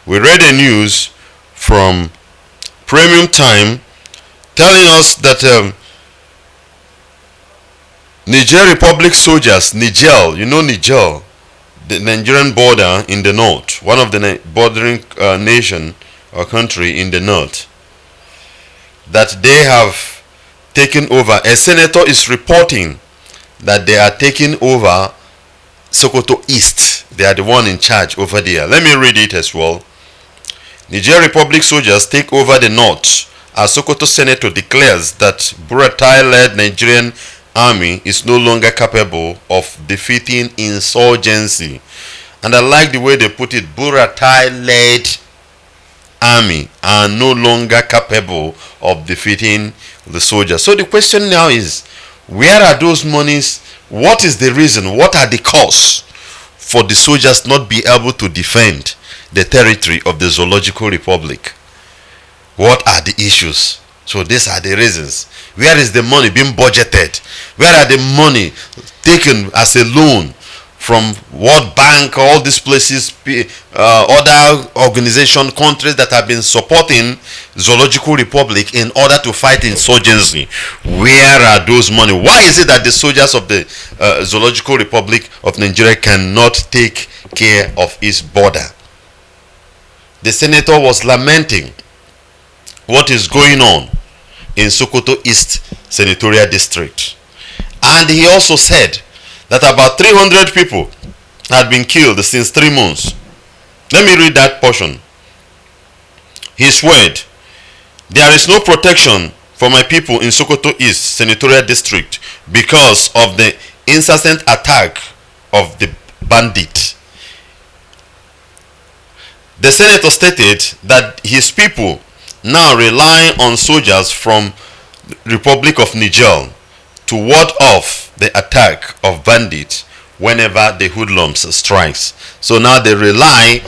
We read a news from Premium Time telling us that Niger Republic soldiers, Niger, you know Niger, the Nigerian border in the north, one of the bordering nation or country in the north, that they have taken over. A senator is reporting that they are taking over Sokoto East. They are the one in charge over there. Let me read it as well. Niger Republic soldiers take over the north as Sokoto senator declares that Buratai-led Nigerian army is no longer capable of defeating insurgency. And I like the way they put it. Buratai-led army are no longer capable of defeating the soldiers. So the question now is, where are those monies? What is the reason? What are the cause for the soldiers not be able to defend the territory of the Zoological Republic? What are the issues? So these are the reasons. Where is the money being budgeted? Where are the money taken as a loan from World Bank, all these places, other organization, countries that have been supporting Zoological Republic in order to fight insurgency? Where are those money? Why is it that the soldiers of the Zoological Republic of Nigeria cannot take care of its border? The senator was lamenting what is going on in Sokoto East Senatorial District. And he also said that about 300 people had been killed since 3 months. Let me read that portion. His word: there is no protection for my people in Sokoto East Senatorial District because of the incessant attack of the bandit. The senator stated that his people now rely on soldiers from the Republic of Niger to ward off the attack of bandits whenever the hoodlums strikes. So now they rely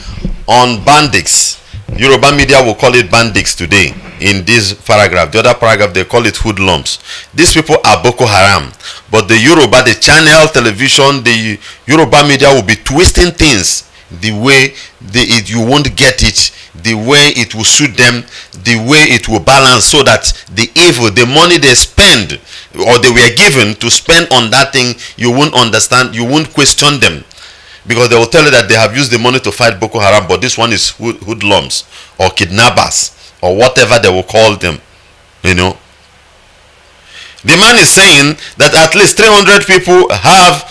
on bandits. Yoruba media will call it bandits today in this paragraph. The other paragraph they call it hoodlums. These people are Boko Haram. But the Yoruba, the channel television, the Yoruba media will be twisting things the way you won't get it, the way it will suit them, the way it will balance, so that the evil, the money they spend or they were given to spend on that thing, you won't understand, you won't question them, because they will tell you that they have used the money to fight Boko Haram, but this one is hoodlums or kidnappers or whatever they will call them, you know. The man is saying that at least 300 people have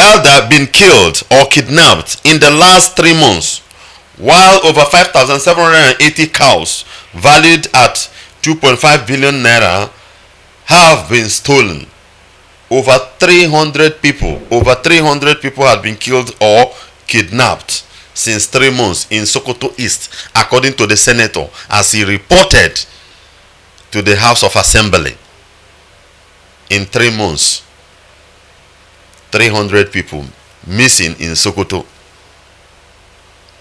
either been killed or kidnapped in the last 3 months, while over 5,780 cows valued at 2.5 billion naira have been stolen. Over 300 people have been killed or kidnapped since 3 months in Sokoto East, according to the senator, as he reported to the House of Assembly. In 3 months, 300 people missing in Sokoto.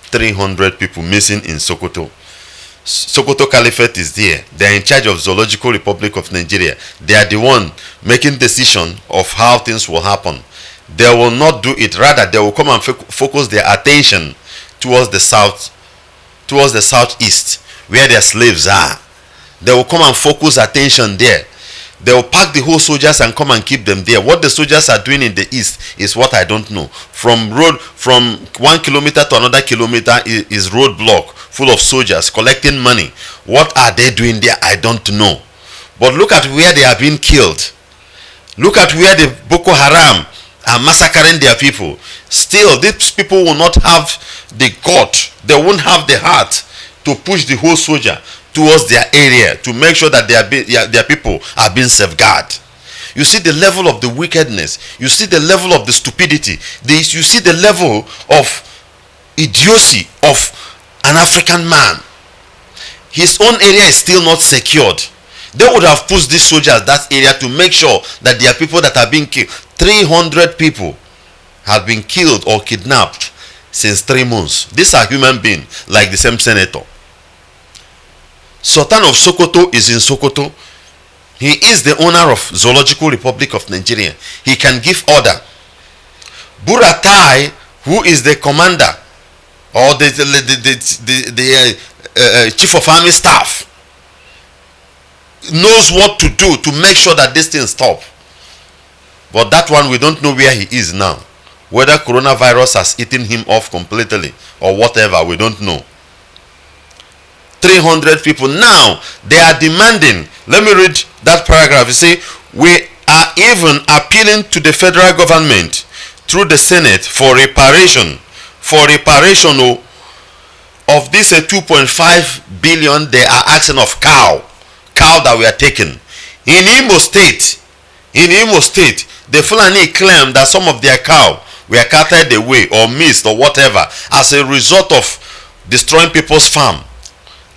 300 people missing in Sokoto. Sokoto Caliphate is there. They are in charge of Zoological Republic of Nigeria. They are the one making decision of how things will happen. They will not do it. Rather, they will come and focus their attention towards the south, towards the southeast, where their slaves are. They will come and focus attention there. They will pack the whole soldiers and come and keep them there. What the soldiers are doing in the east is what I don't know. From 1 kilometer to another kilometer is roadblock full of soldiers collecting money. What are they doing there? I don't know. But look at where they are being killed. Look at where the Boko Haram are massacring their people. Still, these people will not have the gut. They won't have the heart to push the whole soldier towards their area to make sure that their people are being safeguarded. You see the level of the wickedness. You see the level of the stupidity. You see the level of idiocy of an African man. His own area is still not secured. They would have pushed these soldiers that area to make sure that there are people that are being killed. 300 people have been killed or kidnapped since 3 months. These are human beings like the same senator. Sultan of Sokoto is in Sokoto. He is the owner of Zoological Republic of Nigeria. He can give order. Buratai, who is the commander or the chief of army staff, knows what to do to make sure that this thing stop. But that one, we don't know where he is now. Whether coronavirus has eaten him off completely or whatever, we don't know. 300 people. Now, they are demanding. Let me read that paragraph. You see, we are even appealing to the federal government through the Senate for reparation. Of this 2.5 billion they are asking of cow that we are taking. In Imo State, the Fulani claim that some of their cow were carted away or missed or whatever as a result of destroying people's farm.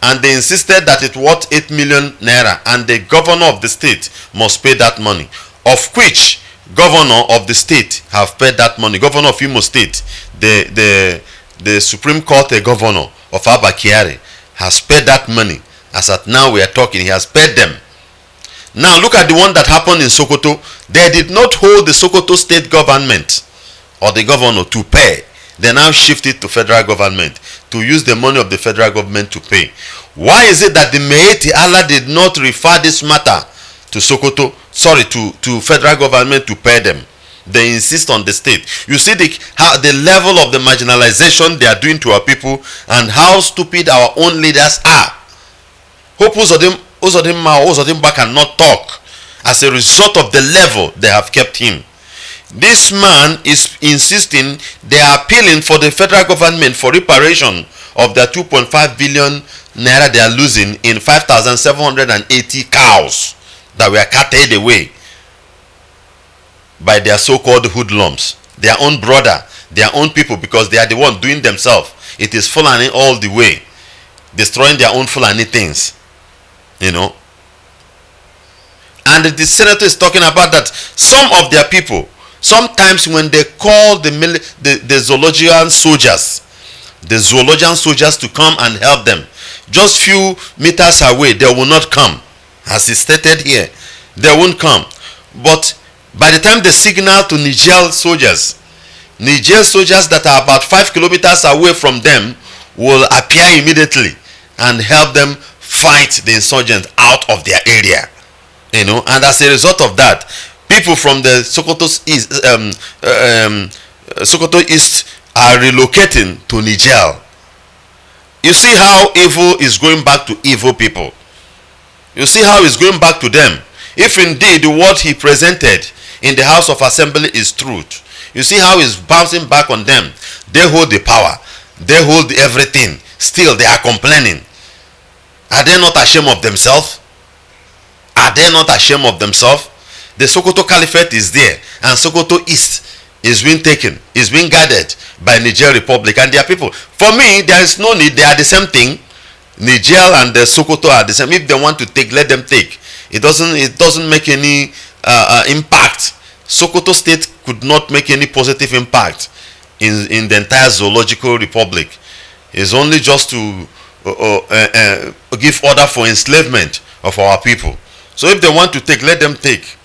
And they insisted that it worth 8 million naira and the governor of the state must pay that money, of which governor of the state have paid that money. Governor of Imo State, the Supreme Court governor of Abba Kyari has paid that money. As at now we are talking, he has paid them. Now look at the one that happened in Sokoto. They did not hold the Sokoto state government or the governor to pay. They now shifted to federal government to use the money of the federal government to pay. Why is it that the Meeti Allah did not refer this matter to Sokoto, to federal government to pay them? They insist on the state. You see the level of the marginalization they are doing to our people and how stupid our own leaders are. Hope Uzodimma cannot talk as a result of the level they have kept him. This man is insisting, they are appealing for the federal government for reparation of their 2.5 billion naira they are losing in 5,780 cows that were carted away by their so-called hoodlums, their own brother, their own people, because they are the one doing themselves. It is Fulani all the way, destroying their own Fulani things, you know. And the senator is talking about that some of their people, sometimes when they call the zoologian soldiers to come and help them, just few meters away, they will not come. As is stated here, they won't come. But by the time they signal to Niger soldiers that are about 5 kilometers away from them will appear immediately and help them fight the insurgents out of their area. You know, and as a result of that, people from the Sokoto East are relocating to Niger. You see how evil is going back to evil people. You see how it's going back to them. If indeed what he presented in the House of Assembly is truth, you see how it's bouncing back on them. They hold the power. They hold everything. Still, they are complaining. Are they not ashamed of themselves? Are they not ashamed of themselves? The Sokoto Caliphate is there, and Sokoto East is being taken, is being guarded by Niger Republic and their people. For me, there is no need. They are the same thing. Niger and the Sokoto are the same. If they want to take, let them take. It doesn't make any impact. Sokoto State could not make any positive impact in the entire Zoological Republic. It's only just to give order for enslavement of our people. So if they want to take, let them take.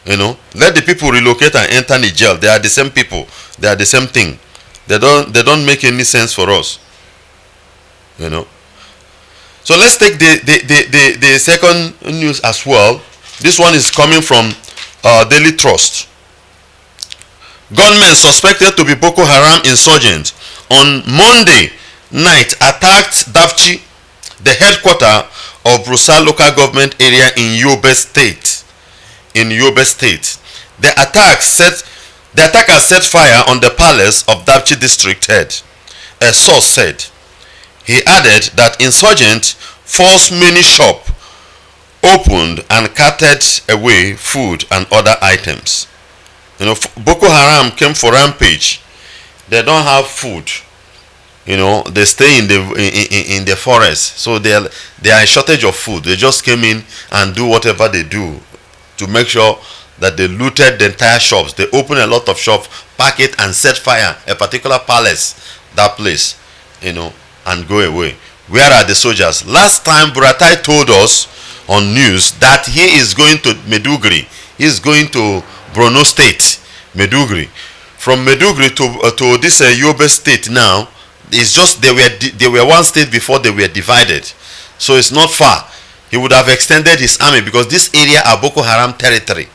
You know, let the people relocate and enter Niger. They are the same people. They are the same thing. They don't make any sense for us. You know. So let's take the second news as well. This one is coming from Daily Trust. Gunmen suspected to be Boko Haram insurgents on Monday night attacked Dapchi, the headquarters of Brusa local government area in Yobe State. The attackers set fire on the palace of Dapchi district head, a source said. He added that insurgents forced many shops opened and carted away food and other items. Boko Haram came for rampage. They don't have food. They stay in the forest, so they are in shortage of food. They just came in and do whatever they do to make sure that they looted the entire shops. They open a lot of shops, pack it, and set fire a particular palace, that place, and go away. Where are the soldiers? Last time Buratai told us on news that he is going to Meduguri. He is going to Borno State, Meduguri. From Meduguri to this Yobe State now, it's just they were one state before they were divided, so it's not far. He would have extended his army because this area are Boko Haram territory.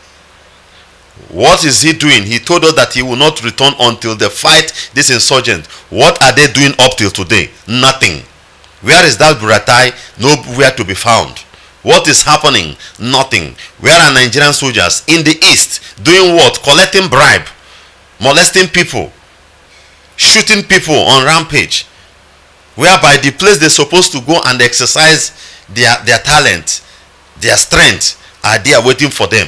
What is he doing? He told us that he will not return until they fight this insurgent. What are they doing up till today? Nothing. Where is that Buratai? Nowhere to be found. What is happening? Nothing. Where are Nigerian soldiers in the east doing what? Collecting bribe, molesting people, shooting people on rampage, whereby the place they're supposed to go and exercise their talent, their strength, are there waiting for them.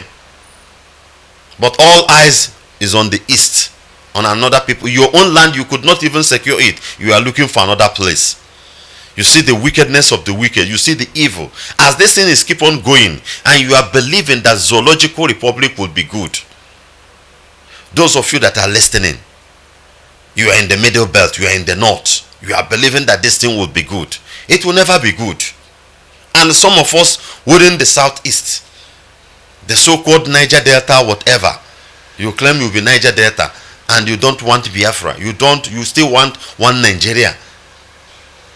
But all eyes is on the east, on another people. Your own land, you could not even secure it. You are looking for another place. You see the wickedness of the wicked. You see the evil. As this thing is keep on going, and you are believing that Zoological Republic will be good. Those of you that are listening, you are in the middle belt, you are in the north, you are believing that this thing will be good. It will never be good. And some of us within the southeast, the so-called Niger Delta, whatever, you claim you'll be Niger Delta, and you don't want Biafra. You still want one Nigeria.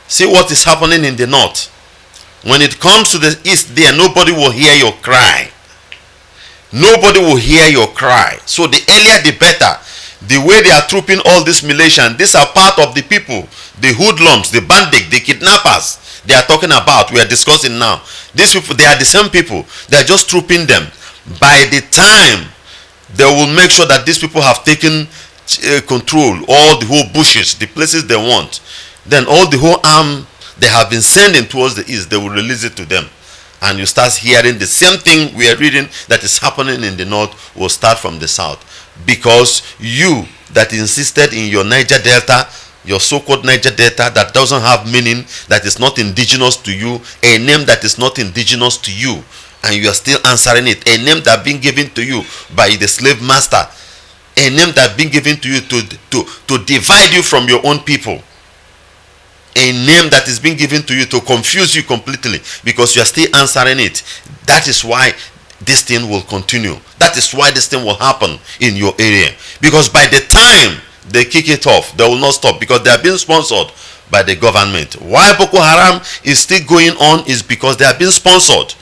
See what is happening in the north. When it comes to the east there, nobody will hear your cry. Nobody will hear your cry. So the earlier the better. The way they are trooping all this militia, these are part of the people, the hoodlums, the bandits, the kidnappers they are talking about, we are discussing now. These people, they are the same people. They are just trooping them. By the time they will make sure that these people have taken control, all the whole bushes, the places they want, then all the whole arm they have been sending towards the east, they will release it to them. And you start hearing the same thing we are reading that is happening in the north will start from the south. Because you that insisted in your Niger Delta, your so-called Niger Delta that doesn't have meaning, that is not indigenous to you, a name that is not indigenous to you, and you are still answering it, a name that been given to you by the slave master, a name that been given to you to divide you from your own people, a name that is being given to you to confuse you completely because you are still answering it. That is why this thing will continue. That is why this thing will happen in your area. Because by the time they kick it off, they will not stop because they are being sponsored by the government. Why Boko Haram is still going on is because they are being sponsored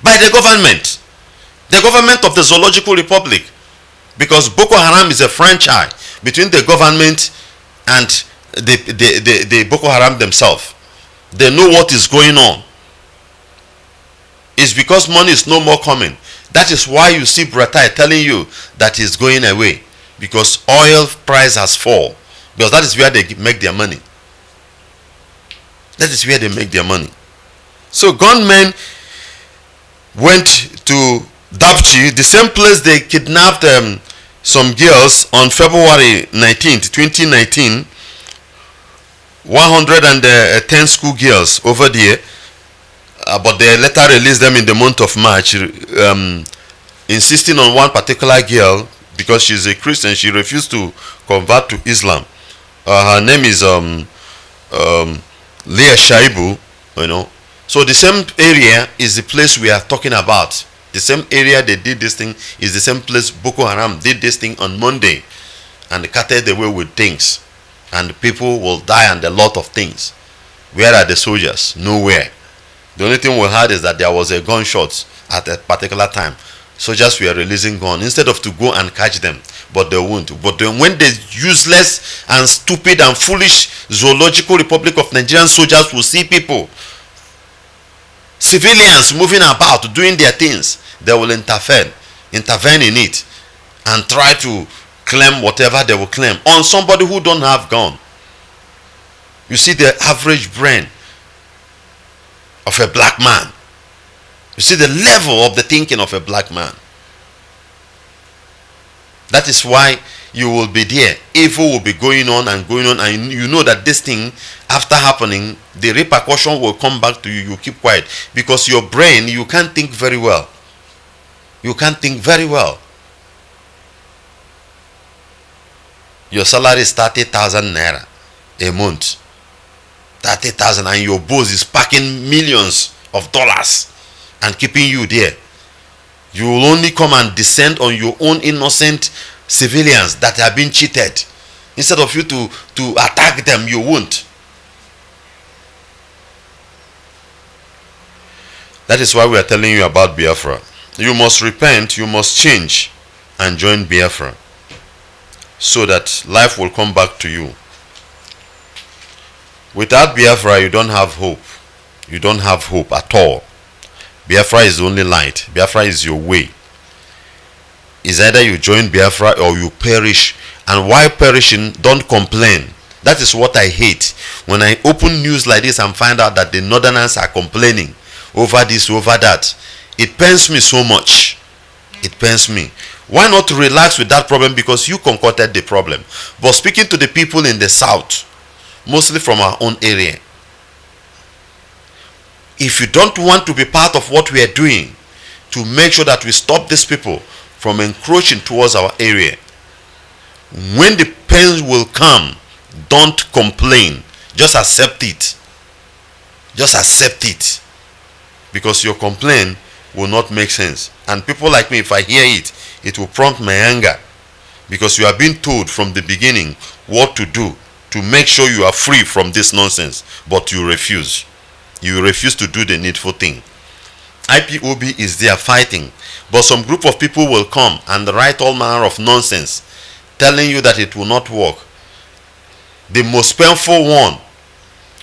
by the government. The government of the Zoological Republic. Because Boko Haram is a franchise between the government and the Boko Haram themselves. They know what is going on. It's because money is no more coming. That is why you see Buratai telling you that he's going away. Because oil price has fallen. Because that is where they make their money. That is where they make their money. So gunmen went to Dapchi, the same place they kidnapped some girls on February 19th, 2019. 110 school girls over there. But they later released them in the month of March, insisting on one particular girl because she's a Christian. She refused to convert to Islam. Her name is Leah Shaibu, So the same area is the place we are talking about. The same area they did this thing is the same place Boko Haram did this thing on Monday, and they carted away with things, and people will die and a lot of things. Where are the soldiers? Nowhere. The only thing we heard is that there was a gunshot at a particular time. Soldiers were releasing gun instead of to go and catch them, but they won't. But then when the useless and stupid and foolish Zoological Republic of Nigerian soldiers will see people, civilians moving about doing their things, they will intervene in it and try to claim whatever they will claim on somebody who don't have gun. You see the average brain of a black man. You see the level of the thinking of a black man. That is why you will be there. Evil will be going on, and you know that this thing, after happening, the repercussion will come back to you. You keep quiet because your brain, you can't think very well. You can't think very well. Your salary is 30,000 naira a month. 30,000, and your boss is packing millions of dollars and keeping you there. You will only come and descend on your own innocent civilians that have been cheated. Instead of you to attack them, you won't. That is why we are telling you about Biafra. You must repent, you must change and join Biafra so that life will come back to you. Without Biafra, you don't have hope. You don't have hope at all. Biafra is the only light. Biafra is your way. It's either you join Biafra or you perish. And while perishing, don't complain. That is what I hate. When I open news like this and find out that the northerners are complaining over this, over that, it pains me so much. It pains me. Why not relax with that problem? Because you concocted the problem. But speaking to the people in the south, mostly from our own area, if you don't want to be part of what we are doing to make sure that we stop these people from encroaching towards our area, when the pains will come, don't complain. Just accept it. Just accept it. Because your complaint will not make sense. And people like me, if I hear it, it will prompt my anger. Because you have been told from the beginning what to do to make sure you are free from this nonsense. But you refuse. You refuse to do the needful thing. IPOB is there fighting. But some group of people will come and write all manner of nonsense, telling you that it will not work. The most painful one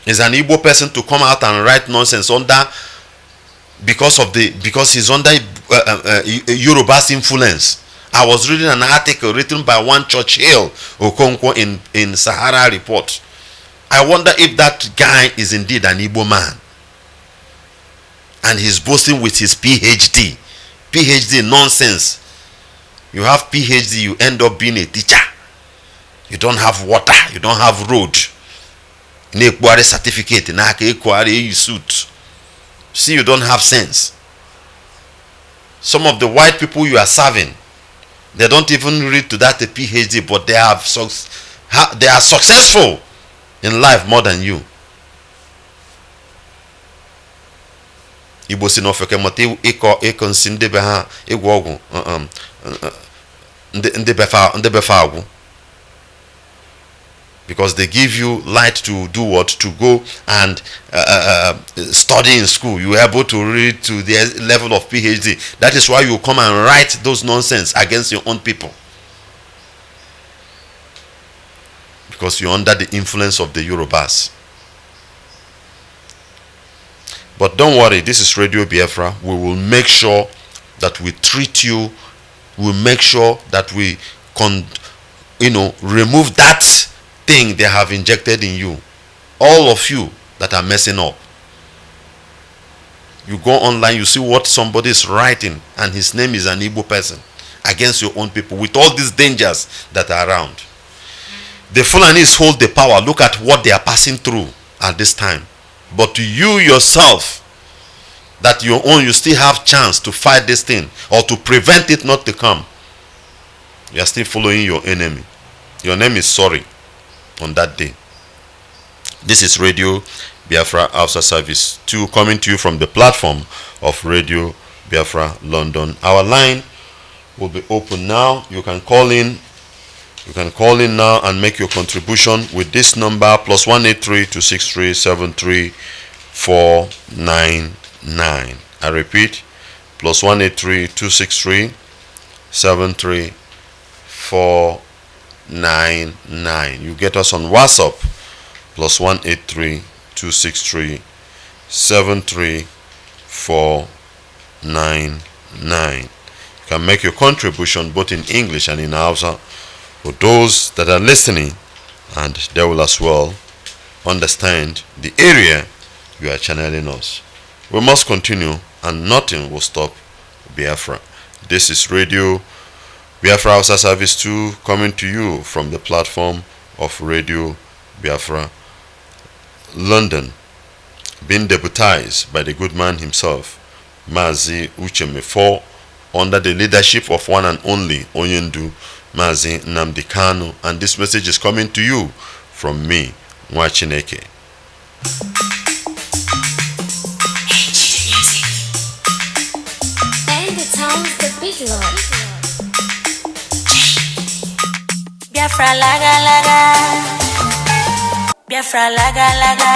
is an Igbo person to come out and write nonsense because he's under Yoruba's influence. I was reading an article written by one Churchill Okonkwo in Sahara Report. I wonder if that guy is indeed an Igbo man. And he's boasting with his PhD. PhD nonsense. You have PhD, you end up being a teacher. You don't have water, you don't have road. Nekware certificate, you suit. See, you don't have sense. Some of the white people you are serving, they don't even read to that a PhD, but they are successful in life more than you. Igbo si n'ofeke mata ịkọ nsị ndị be ha ịgwọ ọgwụ ndị befa agwụ, because they give you light to do what? To go and study in school. You are able to read to the level of PhD. That is why you come and write those nonsense against your own people, because you're under the influence of the Yorubas. But don't worry, this is Radio Biafra. We will make sure that we treat you. We'll make sure that we remove that thing they have injected in you. All of you that are messing up. You go online, you see what somebody is writing, and his name is an Igbo person against your own people, with all these dangers that are around. The Fulanis hold the power. Look at what they are passing through at this time. But you yourself, that your own, you still have chance to fight this thing or to prevent it not to come. You are still following your enemy. Your name is sorry on that day. This is Radio Biafra Hausa Service 2 coming to you from the platform of Radio Biafra London. Our line will be open now. You can call in. You can call in now and make your contribution with this number +183 263 73499. I repeat, plus 183-263-73499. You get us on WhatsApp plus 183-263-73499. You can make your contribution both in English and in Hausa for those that are listening, and they will as well understand the area you are channeling us. We must continue, and nothing will stop Biafra. This is Radio Biafra Hausa Service 2 coming to you from the platform of Radio Biafra London, being deputized by the good man himself, Mazi Uchemefo, under the leadership of one and only Onyendu Mazi Nnamdi Kanu, and this message is coming to you from me, Nwachineke. And the town's the big lord. Biafra laga laga, Biafra laga laga,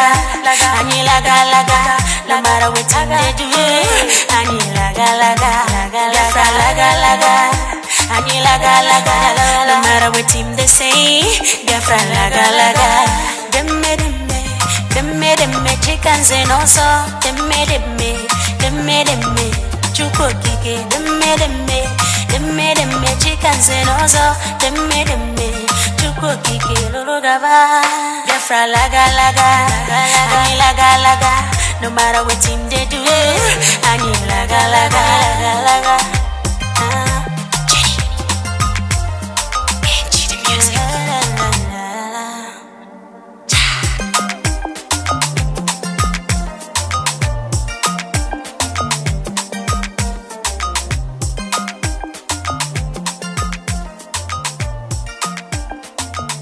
Ani laga laga, no matter what they do, Ani laga laga, Biafra laga laga, Ani laga laga, no matter what team they say, Biafra laga laga. Demme, chickens and also demme, chuko kike, demme, chickens and also demme, chuko kike, lolo gaba, Biafra laga laga, Ani laga laga, no matter what team they do, Ani laga laga.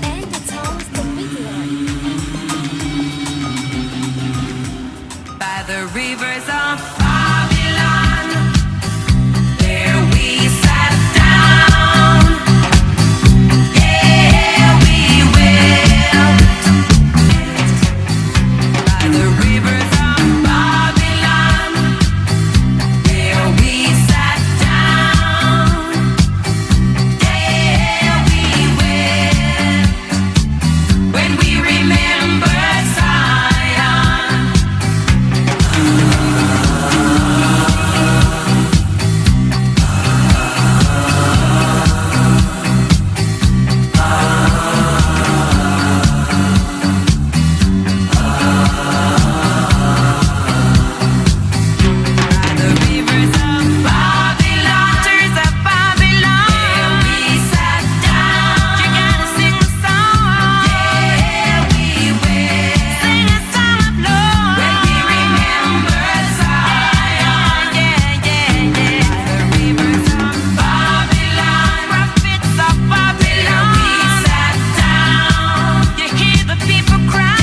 And the town's the big lord. By the rivers of Babylon, there we sat down. Yeah, we will. By the rivers of Babylon, there we sat down. Yeah, we will. When we remember Zion. The rivers of Babylon, there we sat down. You gotta sing a song. Yeah, we will. Sing a song of love. When we remember Zion. Yeah. The rivers of Babylon, prophets of Babylon, we sat down. You hear the people cry.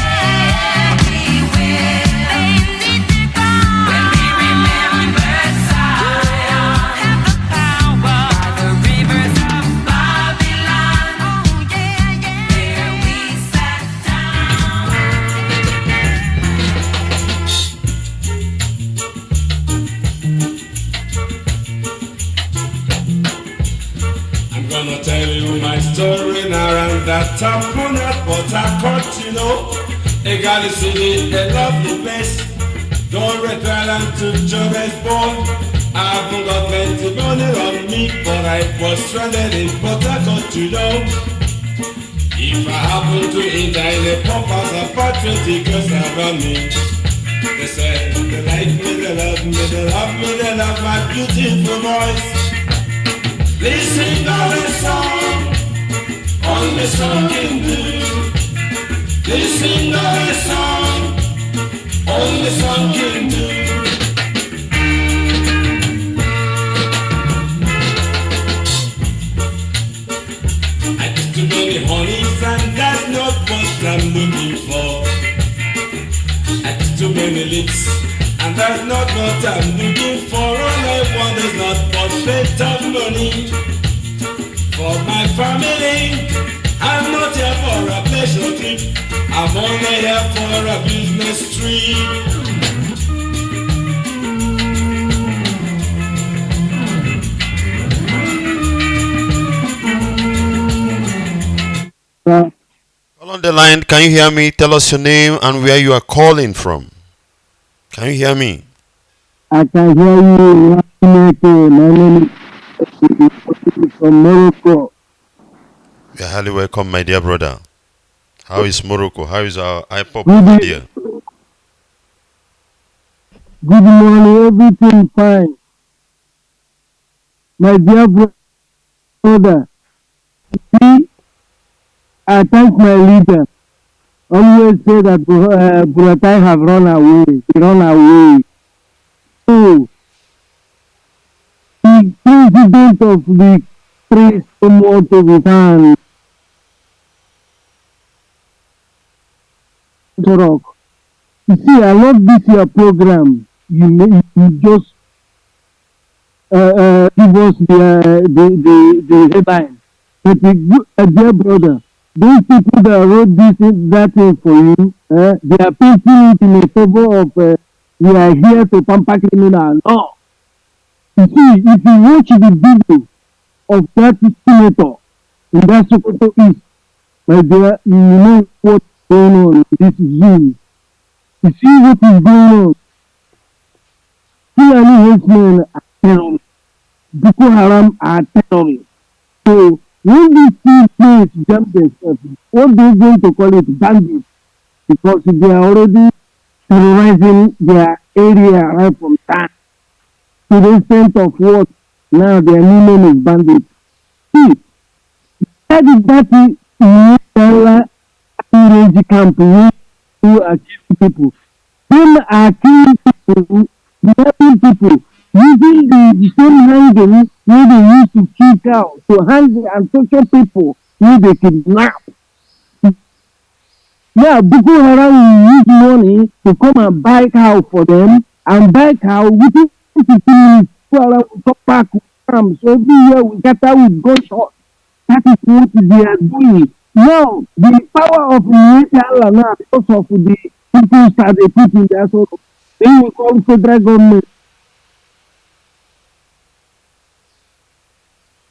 Yeah, we will. They need to go. When we remember Zion, have the power. The rivers of Babylon, oh yeah. There we sat down. I'm gonna tell you my story now, and that happened at Port Harcourt, you know. A Gali city, a lovely place. Don't retire to Johannesburg. I haven't got plenty money on me, but I was stranded in Port Harcourt, you know. If I happen to enter in a pump house and part 20 girls around me, they say they like me, they love me, they love me, they love my beautiful voice. Listen to the song, only song can do. Listen to the song, only song can do. I get too many honeys and that's not what I'm looking for. I get too many lips and that's not what I'm looking for. All I want is not but better money for my family. I'm not here for a pleasure trip. I'm only here for a business trip. on the line. Can you hear me? Tell us your name and where you are calling from. Can you hear me? I can hear you. My name is from Morocco. You are highly welcome, my dear brother. How is Morocco? How is our IPOP Good, over e- there? good morning, everything fine. My dear brother, see, I thank my leader. Always say that Buratai have run away. He run away. So, the president of the country somewhat to return to rock. You see, I love this your program. You just give us the headline. But dear brother, those people that wrote that thing for you, they are painting it in a favor of we are here to pamper criminal. No. You see, if you watch the video of that senator in that Sokoto East, my dear, you know what's going on in this Zoom. You see what is going on. Fulani herdsmen are terrorists. Boko Haram are terrorists. So when these two players jump themselves, what they going to call it bandits because they are already terrorizing their area right from time to the extent of what now their new name is bandits. See, that is that refugee camp who are killing people. Them are killing people, kidnapping people, using the same hanging where they used to kill cows, to hang and torture people where they kidnap. Yeah, Boko Haram will use money to come and buy cow for them and buy cow within 15 minutes. Boko Haram will come back with arms. So everywhere we gather with gunshot. That is what they are doing. Now, the power of Allah now, because of the people that they put in their soul, they will call federal government.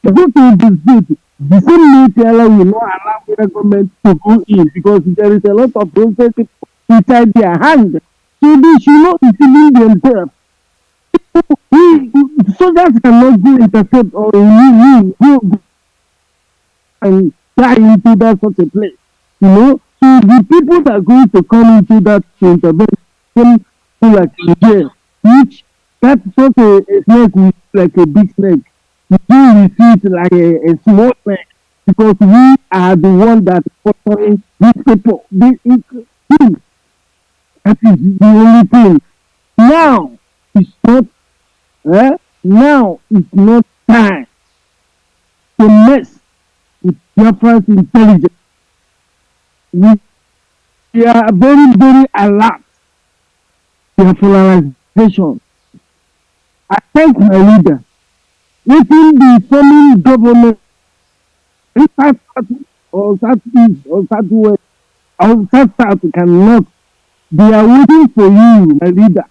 Go to the state, the same Allah will not allow federal government to go in because there is a lot of innocent people inside their hand. So they should not be deceiving themselves. Soldiers cannot go intercept or go and fly into that such a place. You know, so the people that are going to come into that intervention like Niger, which that's not a snake with like a big snake. You do see it like a small snake because we are the one that is following these people. That is the only thing. Now it's not now it's not time to mess with Biafran's intelligence. We are very, very alert to the polarization. I thank my leader. Within the forming government, South or Southeast or Southwest or South cannot. They are waiting for you, my leader.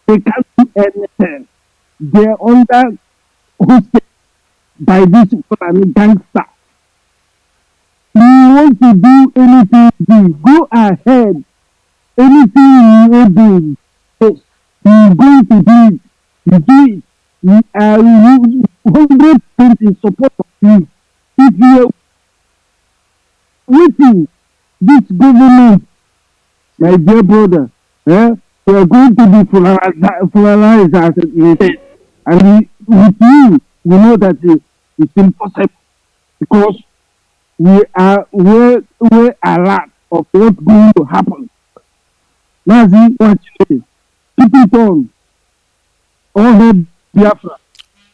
They can't do anything. They are under hostage by this gangster. You want to do anything, go ahead. Anything you want to do, you're going to do it. You do it. We are 100% in support of you. If you are waiting, this government, my dear brother, we are going to be polarized as it is. And with you, we know that it's impossible because we are well alert of what's going to happen. Nazi, what you say? Keep it on. All hail Biafra.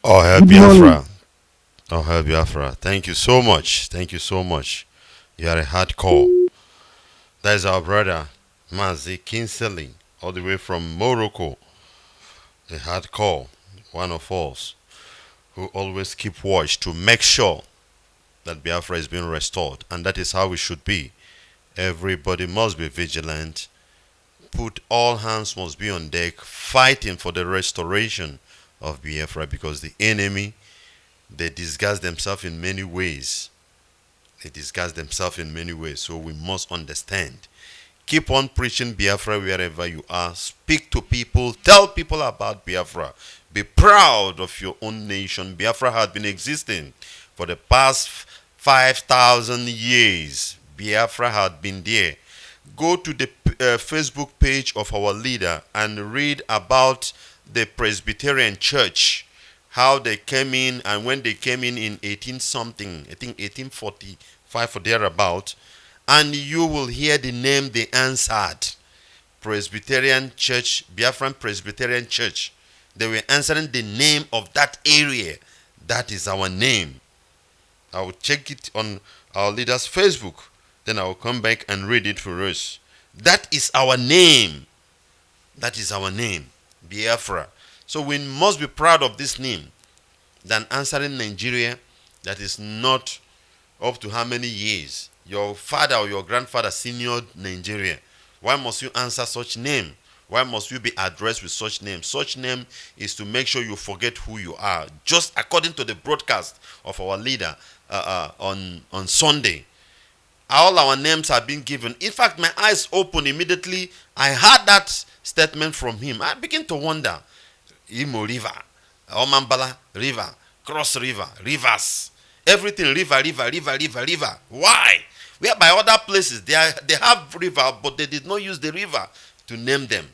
Oh, help Good morning. Biafra. Oh, help Biafra. Thank you so much. Thank you so much. You are a hardcore. That is our brother, Mazi Kinseling, all the way from Morocco. A hardcore, one of us, who always keep watch to make sure that Biafra is being restored. And that is how it should be. Everybody must be vigilant. Put all hands must be on deck, fighting for the restoration of Biafra, because the enemy, they disguise themselves in many ways. They disguise themselves in many ways, so we must understand. Keep on preaching Biafra wherever you are. Speak to people. Tell people about Biafra. Be proud of your own nation. Biafra has been existing for the past 5,000 years. Biafra had been there. Go to the Facebook page of our leader and read about the Presbyterian Church, how they came in, and when they came in 18 something, I think 1845 or thereabout, and you will hear the name they answered. Presbyterian Church, Biafran Presbyterian Church. They were answering the name of that area. That is our name. I will check it on our leader's Facebook. Then I will come back and read it for us. That is our name. That is our name. Biafra. So we must be proud of this name than answering Nigeria that is not up to how many years. Your father or your grandfather seniored Nigeria. Why must you answer such name? Why must you be addressed with such name? Such name is to make sure you forget who you are. Just according to the broadcast of our leader on Sunday, all our names are being given. In fact, my eyes opened immediately. I heard that statement from him. I begin to wonder. Imo River, Omambala River, Cross River, rivers. Everything river. Why? Whereby other places, they have river, but they did not use the river to name them.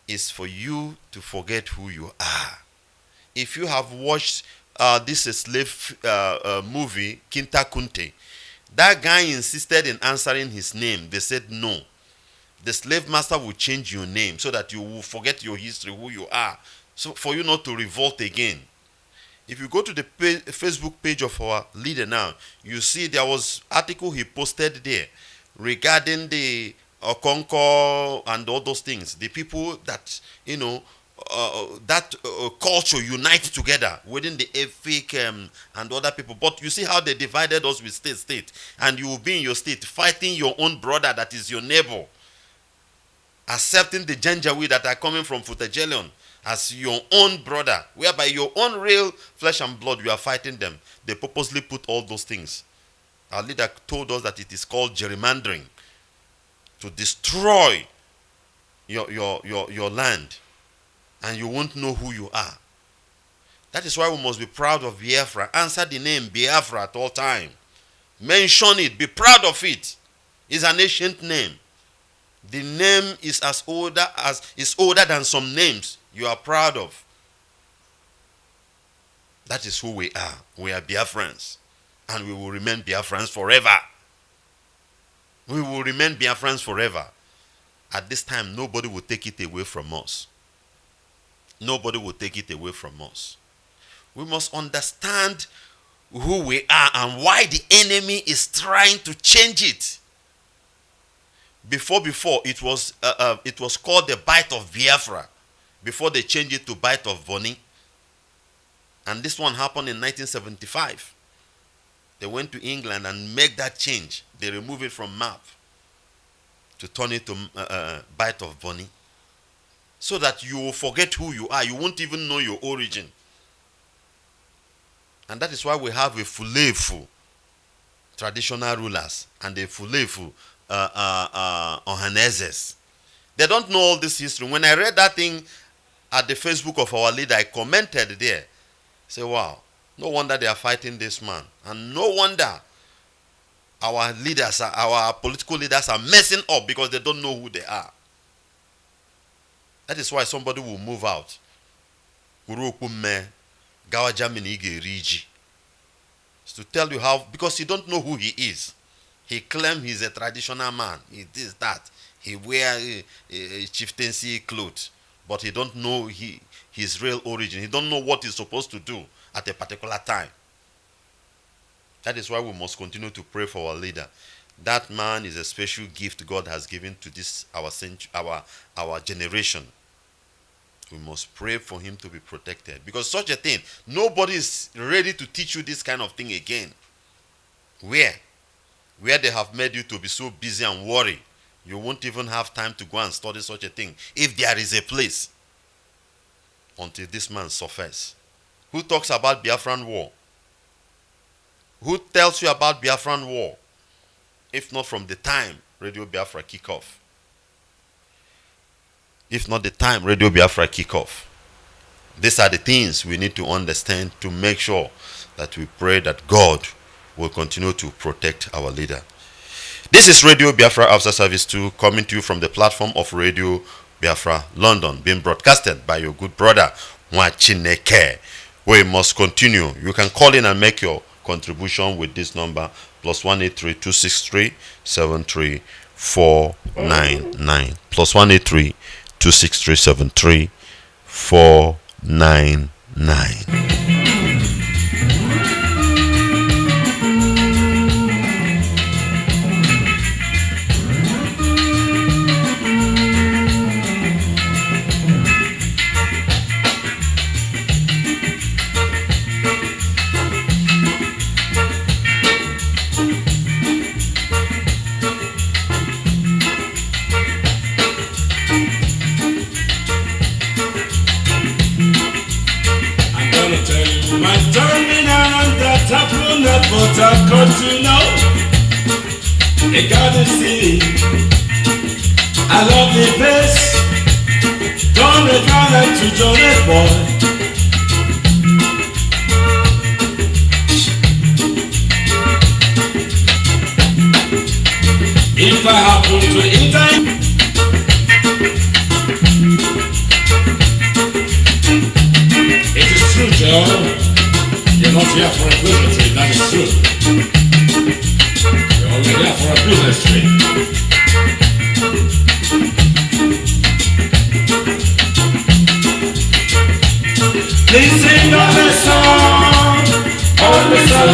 It's for you to forget who you are. If you have watched this slave movie, Kinta Kunte, that guy insisted in answering his name. They said no. The slave master will change your name so that you will forget your history, who you are, so for you not to revolt again. If you go to the Facebook page of our leader now, you see there was article he posted there regarding the Okonko and all those things. The people that, culture unite together within the Efik and other people. But you see how they divided us with state. And you will be in your state fighting your own brother that is your neighbor. Accepting the Janjaweed that are coming from Futajelion as your own brother, whereby your own real flesh and blood, you are fighting them. They purposely put all those things. Our leader told us that it is called gerrymandering, to destroy your land, and you won't know who you are. That is why we must be proud of Biafra. Answer the name Biafra at all time. Mention it. Be proud of it. It's an ancient name. The name is older than some names you are proud of. That is who we are. We are Biafrans. And we will remain Biafrans forever. We will remain Biafrans forever. At this time, nobody will take it away from us. Nobody will take it away from us. We must understand who we are and why the enemy is trying to change it. Before it was called the Bite of Biafra. Before they changed it to Bite of Bonny. And this one happened in 1975. They went to England and made that change. They removed it from map to turn it to Bite of Bonny. So that you will forget who you are. You won't even know your origin. And that is why we have a Fulefu traditional rulers and a Fulefu Ohanezes. They don't know all this history. When I read that thing at the Facebook of our leader, I commented there. Say, wow, no wonder they are fighting this man. And no wonder our leaders, our political leaders are messing up because they don't know who they are. That is why somebody will move out. Gawa Germany Riji. To tell you how, because you don't know who he is. He claims he's a traditional man. He this, that. He wear a chieftaincy clothes. But he don't know his real origin. He don't know what he's supposed to do at a particular time. That is why we must continue to pray for our leader. That man is a special gift God has given to this our generation. We must pray for him to be protected. Because such a thing, nobody is ready to teach you this kind of thing again. Where they have made you to be so busy and worried, you won't even have time to go and study such a thing. If there is a place, until this man suffers. Who talks about Biafran war? Who tells you about Biafran War? If not from the time Radio Biafra kick off. If not the time Radio Biafra kick off. These are the things we need to understand to make sure that we pray that God will continue to protect our leader. This is Radio Biafra After Service 2 coming to you from the platform of Radio Biafra London, being broadcasted by your good brother Mwachineke. We must continue. You can call in and make your contribution with this number +183 263 73499 +183 263 73499. My terminal and that happened at Port Harcourt, you know. You gotta see, I love the place. Don't make my life to Johnny boy. If I happen to enter, it is true, Joe. You're not here for a business trip, that is true. You're only here for a business trip. Please sing all the song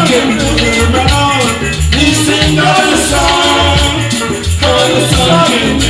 can do, my Lord. Please sing all the song can do.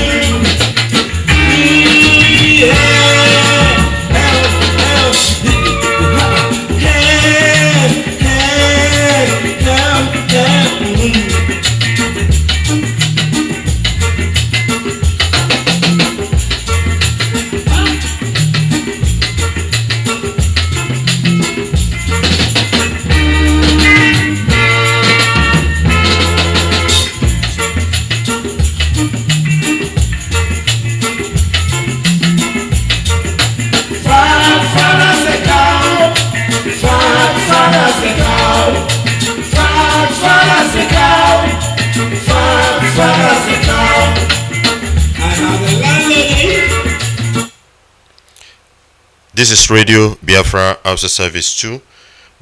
This is Radio Biafra After Service 2.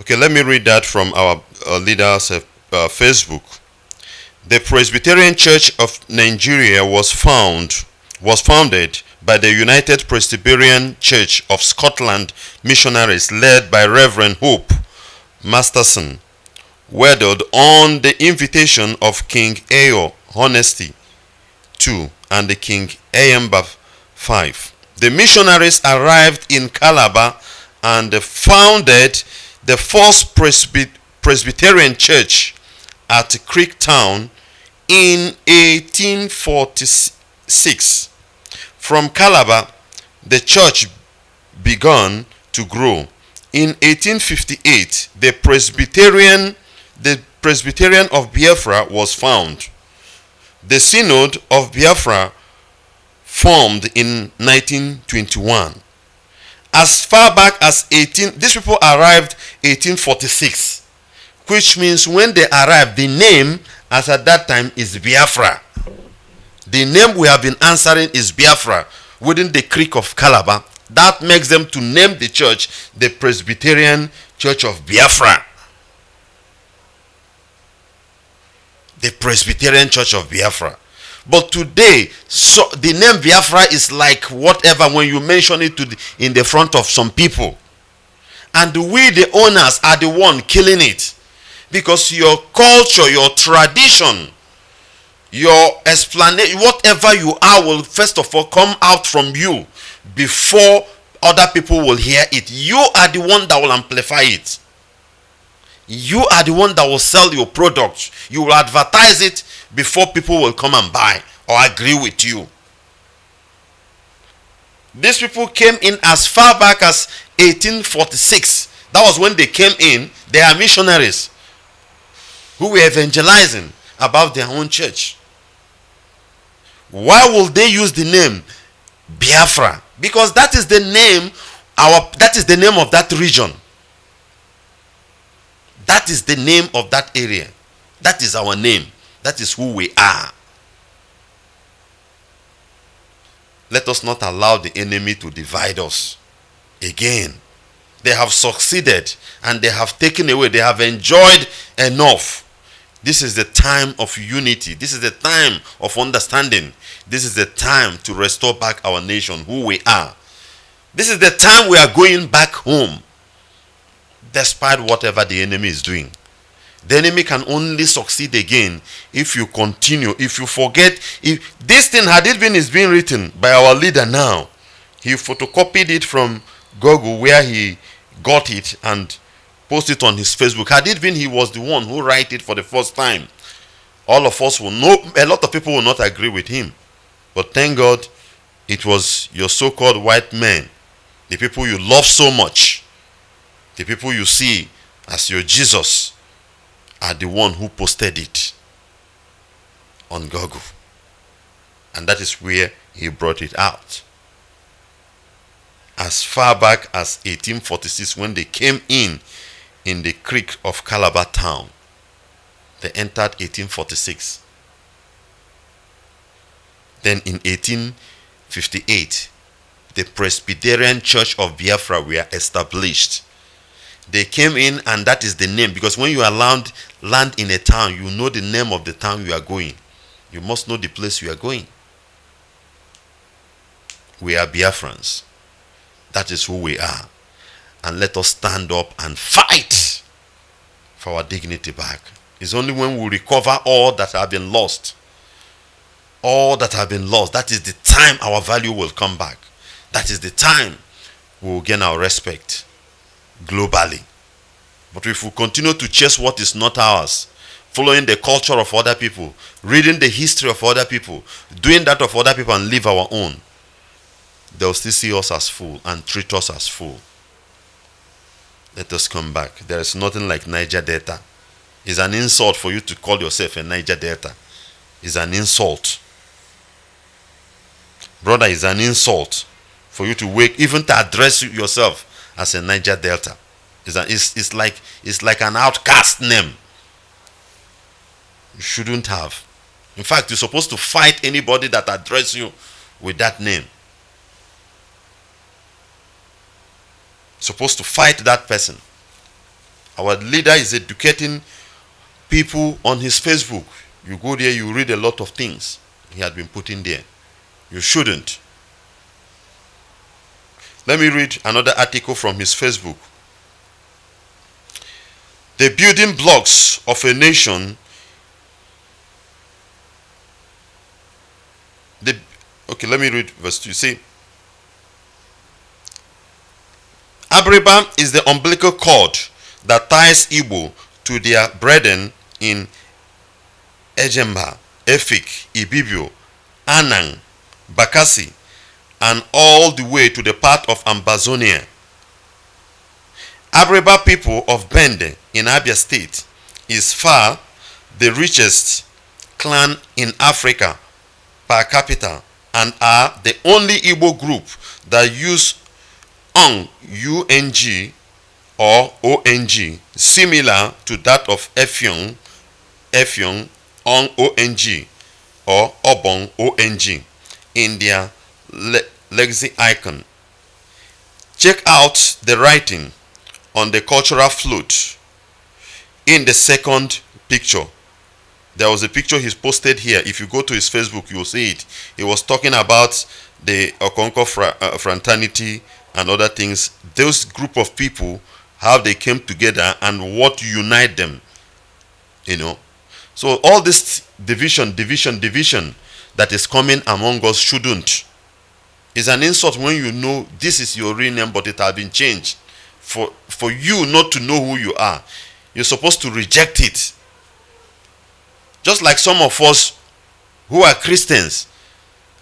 Okay, let me read that from our leader's Facebook. The Presbyterian Church of Nigeria was founded by the United Presbyterian Church of Scotland missionaries led by Reverend Hope Masterson, wedded on the invitation of King Ayo Honesty II and the King Ayamba V. The missionaries arrived in Calabar and founded the first Presbyterian church at Creektown in 1846. From Calabar, the church began to grow. In 1858, the Presbyterian of Biafra was founded. The Synod of Biafra formed in 1921. As far back as these people arrived 1846, which means when they arrived, the name as at that time is Biafra. The name we have been answering is Biafra within the Creek of Calabar. That makes them to name the church the Presbyterian Church of Biafra. The Presbyterian Church of Biafra. But today, so the name Biafra is like whatever when you mention it in the front of some people. And we, the owners, are the one killing it. Because your culture, your tradition, your explanation, whatever you are will first of all come out from you before other people will hear it. You are the one that will amplify it. You are the one that will sell your product. You will advertise it before people will come and buy or agree with you. These people came in as far back as 1846. That was when they came in. They are missionaries. who were evangelizing about their own church. Why will they use the name Biafra? Because that is the name of that region. That is the name of that area. That is our name. That is who we are. Let us not allow the enemy to divide us again. They have succeeded and they have taken away. They have enjoyed enough. This is the time of unity. This is the time of understanding. This is the time to restore back our nation, who we are. This is the time we are going back home, despite whatever the enemy is doing. The enemy can only succeed again if you continue, if you forget. If this thing had it been is being written by our leader now, he photocopied it from Google where he got it and posted it on his Facebook. Had it been he was the one who wrote it for the first time, all of us will know. A lot of people will not agree with him, but thank God it was your so-called white men, the people you love so much, the people you see as your Jesus, are the one who posted it on Google. And that is where he brought it out. As far back as 1846, when they came in the creek of Calabar town. They entered 1846. Then in 1858, the Presbyterian Church of Biafra were established. They came in, and that is the name, because when you are land in a town, you know the name of the town you are going. You must know the place you are going. We are Biafrans. That is who we are. And let us stand up and fight for our dignity back. It's only when we recover all that have been lost. All that have been lost. That is the time our value will come back. That is the time we will gain our respect globally. But if we continue to chase what is not ours, following the culture of other people, reading the history of other people, doing that of other people and live our own, they'll still see us as fool and treat us as fool. Let us come back. There is nothing like Niger Delta. It's an insult for you to call yourself a Niger Delta. It's an insult. Brother, it's an insult for you to wake, even to address yourself as a Niger Delta. It's like an outcast name. You shouldn't have. In fact, you're supposed to fight anybody that address you with that name. Supposed to fight that person. Our leader is educating people on his Facebook. You go there, you read a lot of things he had been putting there. You shouldn't. Let me read another article from his Facebook. The building blocks of a nation. Let me read verse 2. You see, Abriba is the umbilical cord that ties Igbo to their brethren in Ejemba, Efik, Ibibio, Anang, Bakassi, and all the way to the part of Ambazonia. Abriba people of Bende in Abia State is far the richest clan in Africa per capita and are the only Igbo group that use UNG or ONG, similar to that of Effiong ONG or Obong ONG in their legacy icon. Check out the writing on the cultural flute in the second picture. There was a picture he's posted here. If you go to his Facebook, you will see it. He was talking about the Okonko fraternity and other things. Those group of people, how they came together and what unite them. So all this division that is coming among us shouldn't. It's an insult when you know this is your real name, but it has been changed. For you not to know who you are, you're supposed to reject it. Just like some of us who are Christians,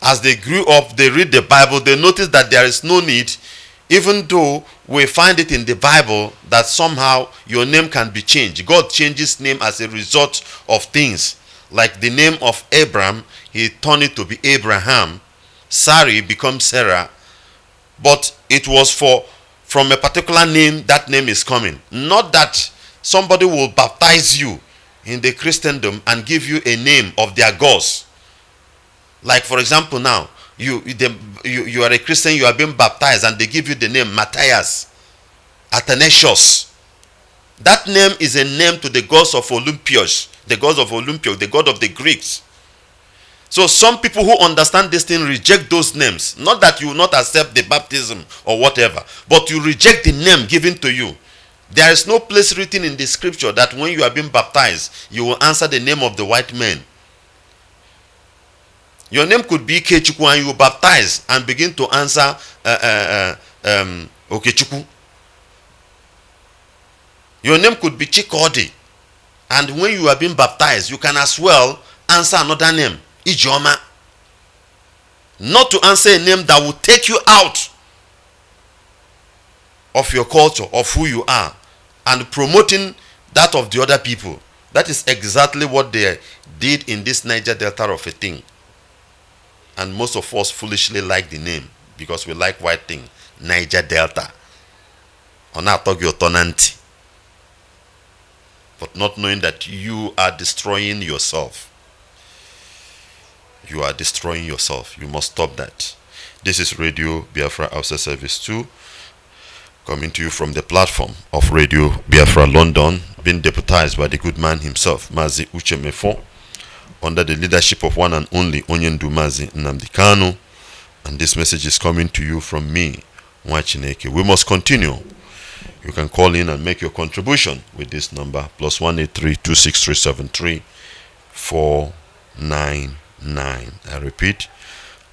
as they grew up, they read the Bible, they notice that there is no need Even though we find it in the Bible that somehow your name can be changed. God changes name as a result of things. Like the name of Abraham, he turned it to be Abraham. Sarai becomes Sarah. But it was from a particular name that name is coming. Not that somebody will baptize you in the Christendom and give you a name of their gods. Like for example now, you are a Christian, you are being baptized and they give you the name Matthias, Athanasius. That name is a name to the gods of Olympios, the gods of Olympia, the god of the Greeks. So some people who understand this thing reject those names. Not that you will not accept the baptism or whatever, but you reject the name given to you. There is no place written in the scripture that when you are being baptized, you will answer the name of the white man. Your name could be Ikechukwu and you baptize and begin to answer Okechukwu. Your name could be Chikodi, and when you are being baptized, you can as well answer another name, Ijoma. Not to answer a name that will take you out of your culture, of who you are, and promoting that of the other people. That is exactly what they did in this Niger Delta of a thing. And most of us foolishly like the name because we like white thing, Niger Delta. But not knowing that you are destroying yourself. You are destroying yourself. You must stop that. This is Radio Biafra Hausa Service 2, coming to you from the platform of Radio Biafra London, being deputized by the good man himself, Mazi Uche Mefo, under the leadership of one and only Onyendu Mazi Nnamdi Kanu. And this message is coming to you from me, Mwachineke. We must continue. You can call in and make your contribution with this number, +183-26373-499. I repeat,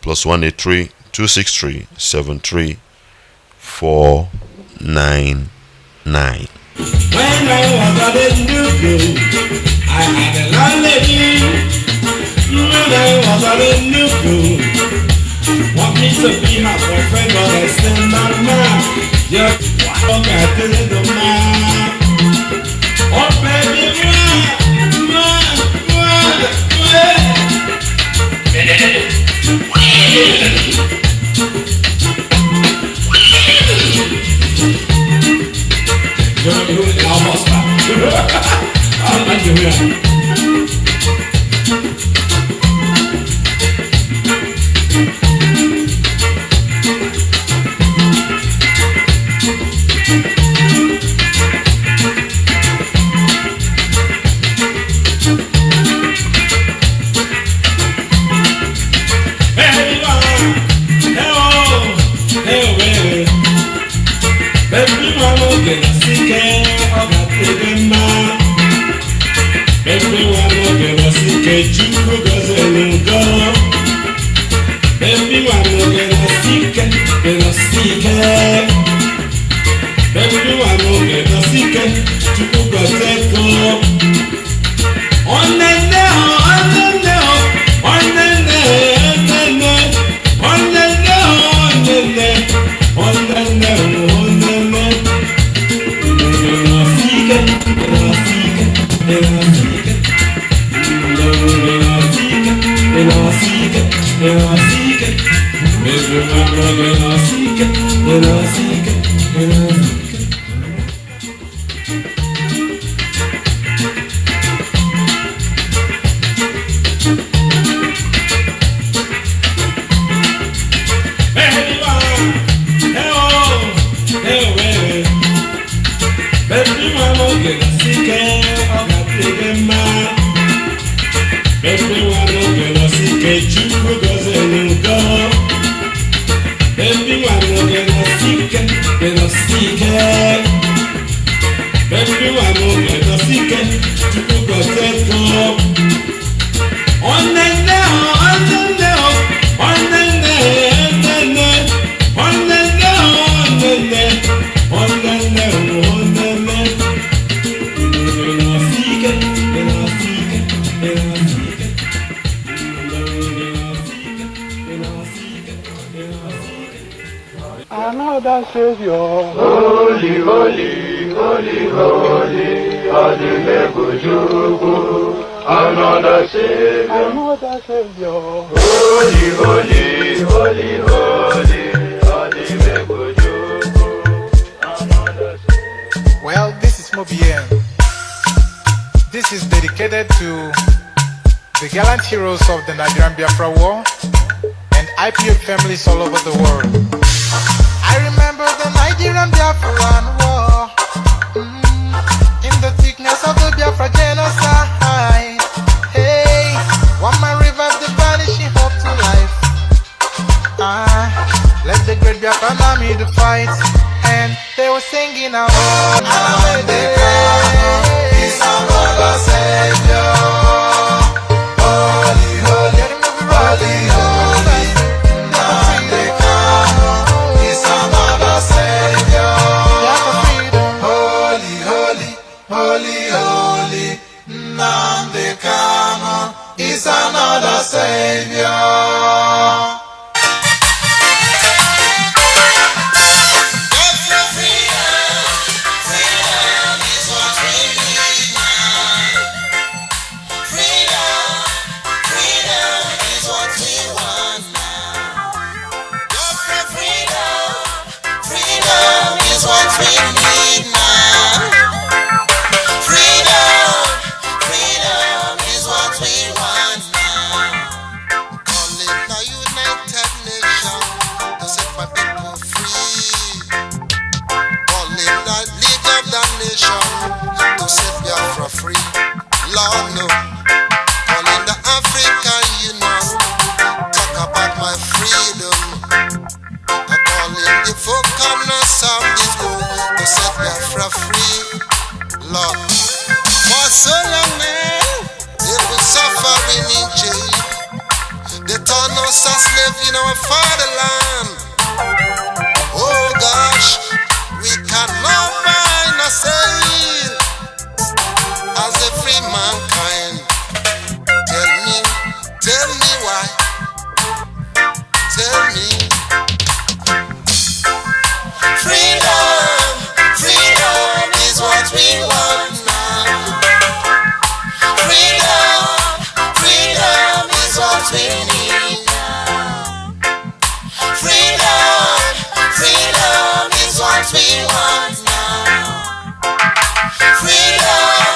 +183-26373-499. When I was at the new school, I had a landlady. When I was at the new school, want me to be her boyfriend, but I still not now. Just walk out to the man. Oh baby, almost I'm not doing that. Savior. Holy, holy, holy, holy, Adimebujuku, another Savior. Another Savior. Holy, holy, holy, holy, Adimebujuku, another Savior. Well, this is Mobien. This is dedicated to the gallant heroes of the Nigerian Biafra War and IPO families all over the world. I remember the Nigerian Biafran War, in the thickness of the Biafra genocide. Hey, one man revived the vanishing hope to life. Let the great Biafran army to fight, and they were singing out. He's another Savior. Holy, holy, holy, holy. He's another Savior. Holy, holy, holy, holy. Nnamdi Kanu is another Savior. In our fatherland, oh gosh, we cannot find ourselves as a free mankind. Tell me why. Tell me. Freedom, freedom is what we want now. Freedom, freedom is what we need. Freedom is what we want now. Freedom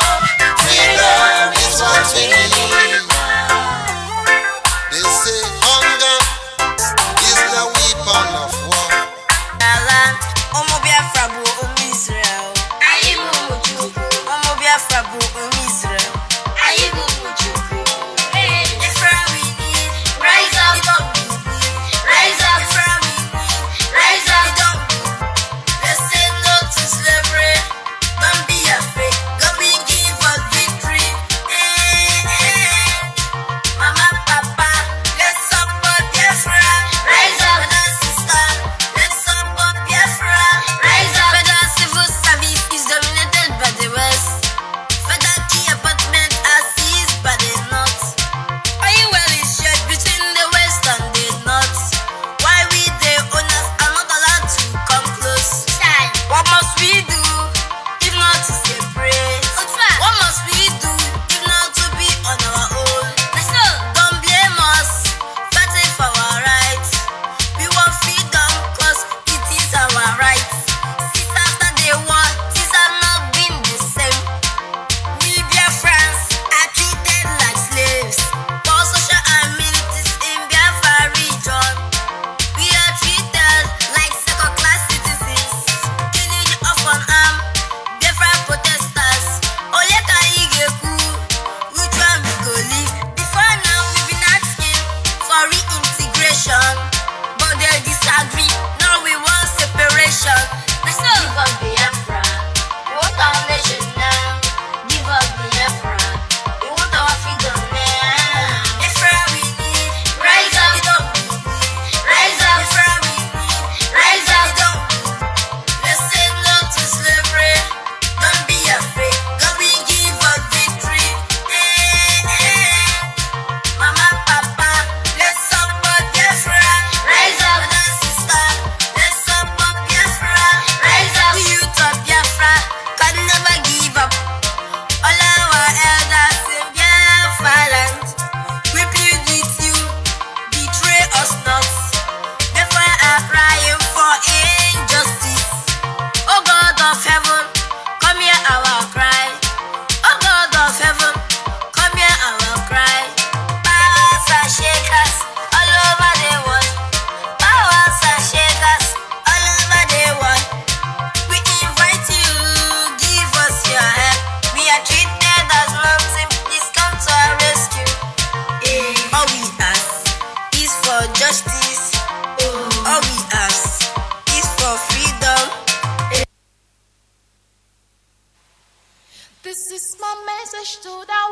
This is my message to the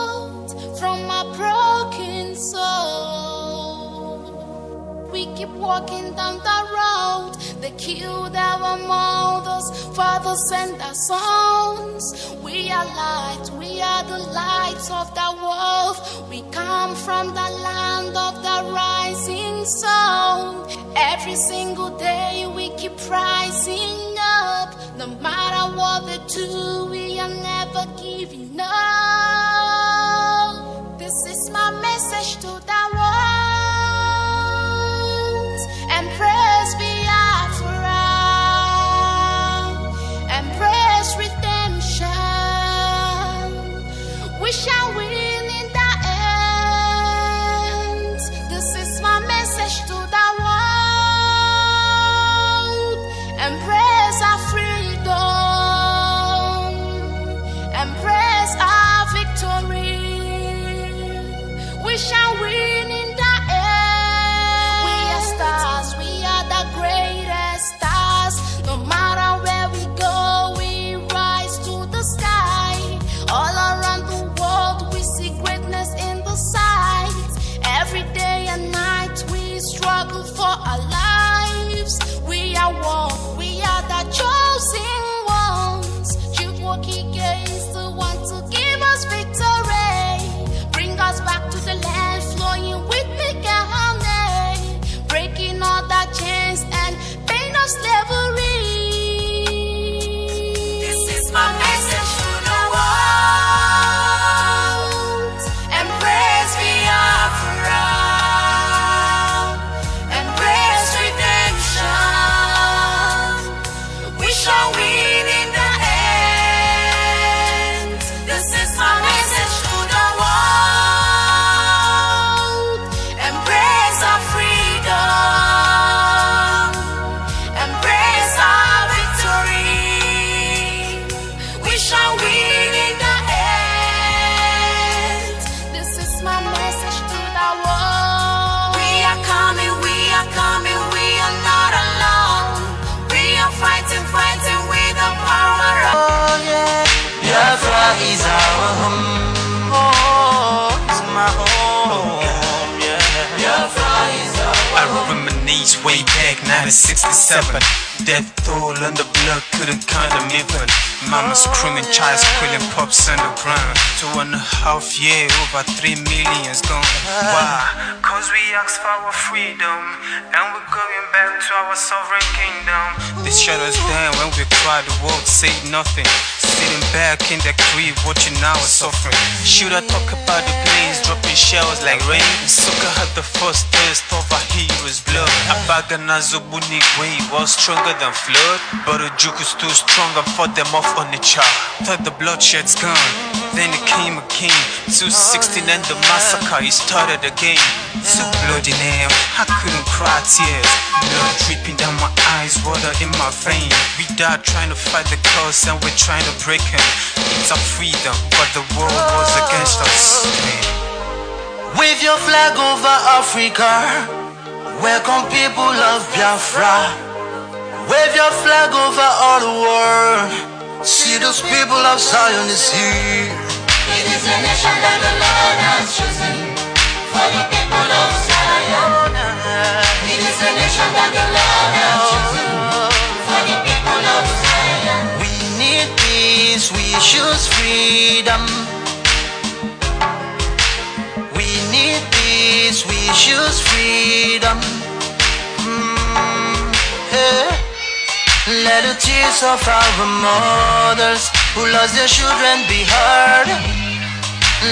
world from my broken soul. We keep walking down the road. They killed our mothers, fathers, and our sons. We are light, we are the lights of the world. We come from the land of the rising sun. Every single day we keep rising up. No matter what they do, we are never giving up. This is my message to the world. Embrace Biafra. Embrace redemption. We shall win in the end. This is my message to the world. Embrace our freedom. Embrace our victory. We shall win in the end. We are stars, we are the greatest stars. No matter where we go, we rise to the sky. All around the world, we see greatness in the sight. Every day and night, we struggle for our lives. We are one, we are the chosen ones. Chukwokike is the one to give us victory. Bring us back to the land flowing with milk and honey. Breaking all the chains and pain of slavery. This is my message to the world. Embrace Biafra. Embrace redemption. We shall win in the end. This is my message to the world. Embrace our freedom. Embrace our victory. We shall win in the end. This is my message to the world. We are coming, we are coming, we are not alone. We are fighting, fighting with the power of Biafra is our home. Oh, it's my home. Biafra is our I reminisce way back 1967. Death toll on the blood couldn't count them even. Mama screaming, child squealing, pops on the ground. 2.5 years, over 3 million's gone. Why? Cause we asked for our freedom, and we're going back to our sovereign kingdom. They shut us down when we cried, the world said nothing. Sitting back in the crib, watching our suffering. Should I talk about the planes dropping shells like rain? Suka had the first taste of a hero's blood. Abagana Zobunigwe was stronger than flood, but the juke is too strong and fought them off on the chart. Thought the bloodshed's gone, then it came again. 216 and the massacre, it started again. So bloody name, I couldn't cry tears. Blood dripping down my eyes, water in my vein. We died trying to fight the cause and we're trying to break him. It's our freedom, but the world was against us. Wave your flag over Africa. Welcome people of Biafra. Wave your flag over all the world. See those people of Zion is here. It is a nation that the Lord has chosen for the people of Zion. It is a nation that the Lord has chosen for the people of Zion. We need peace, we choose freedom. We need peace, we choose freedom. Hey. Let the tears of our mothers who lost their children be heard.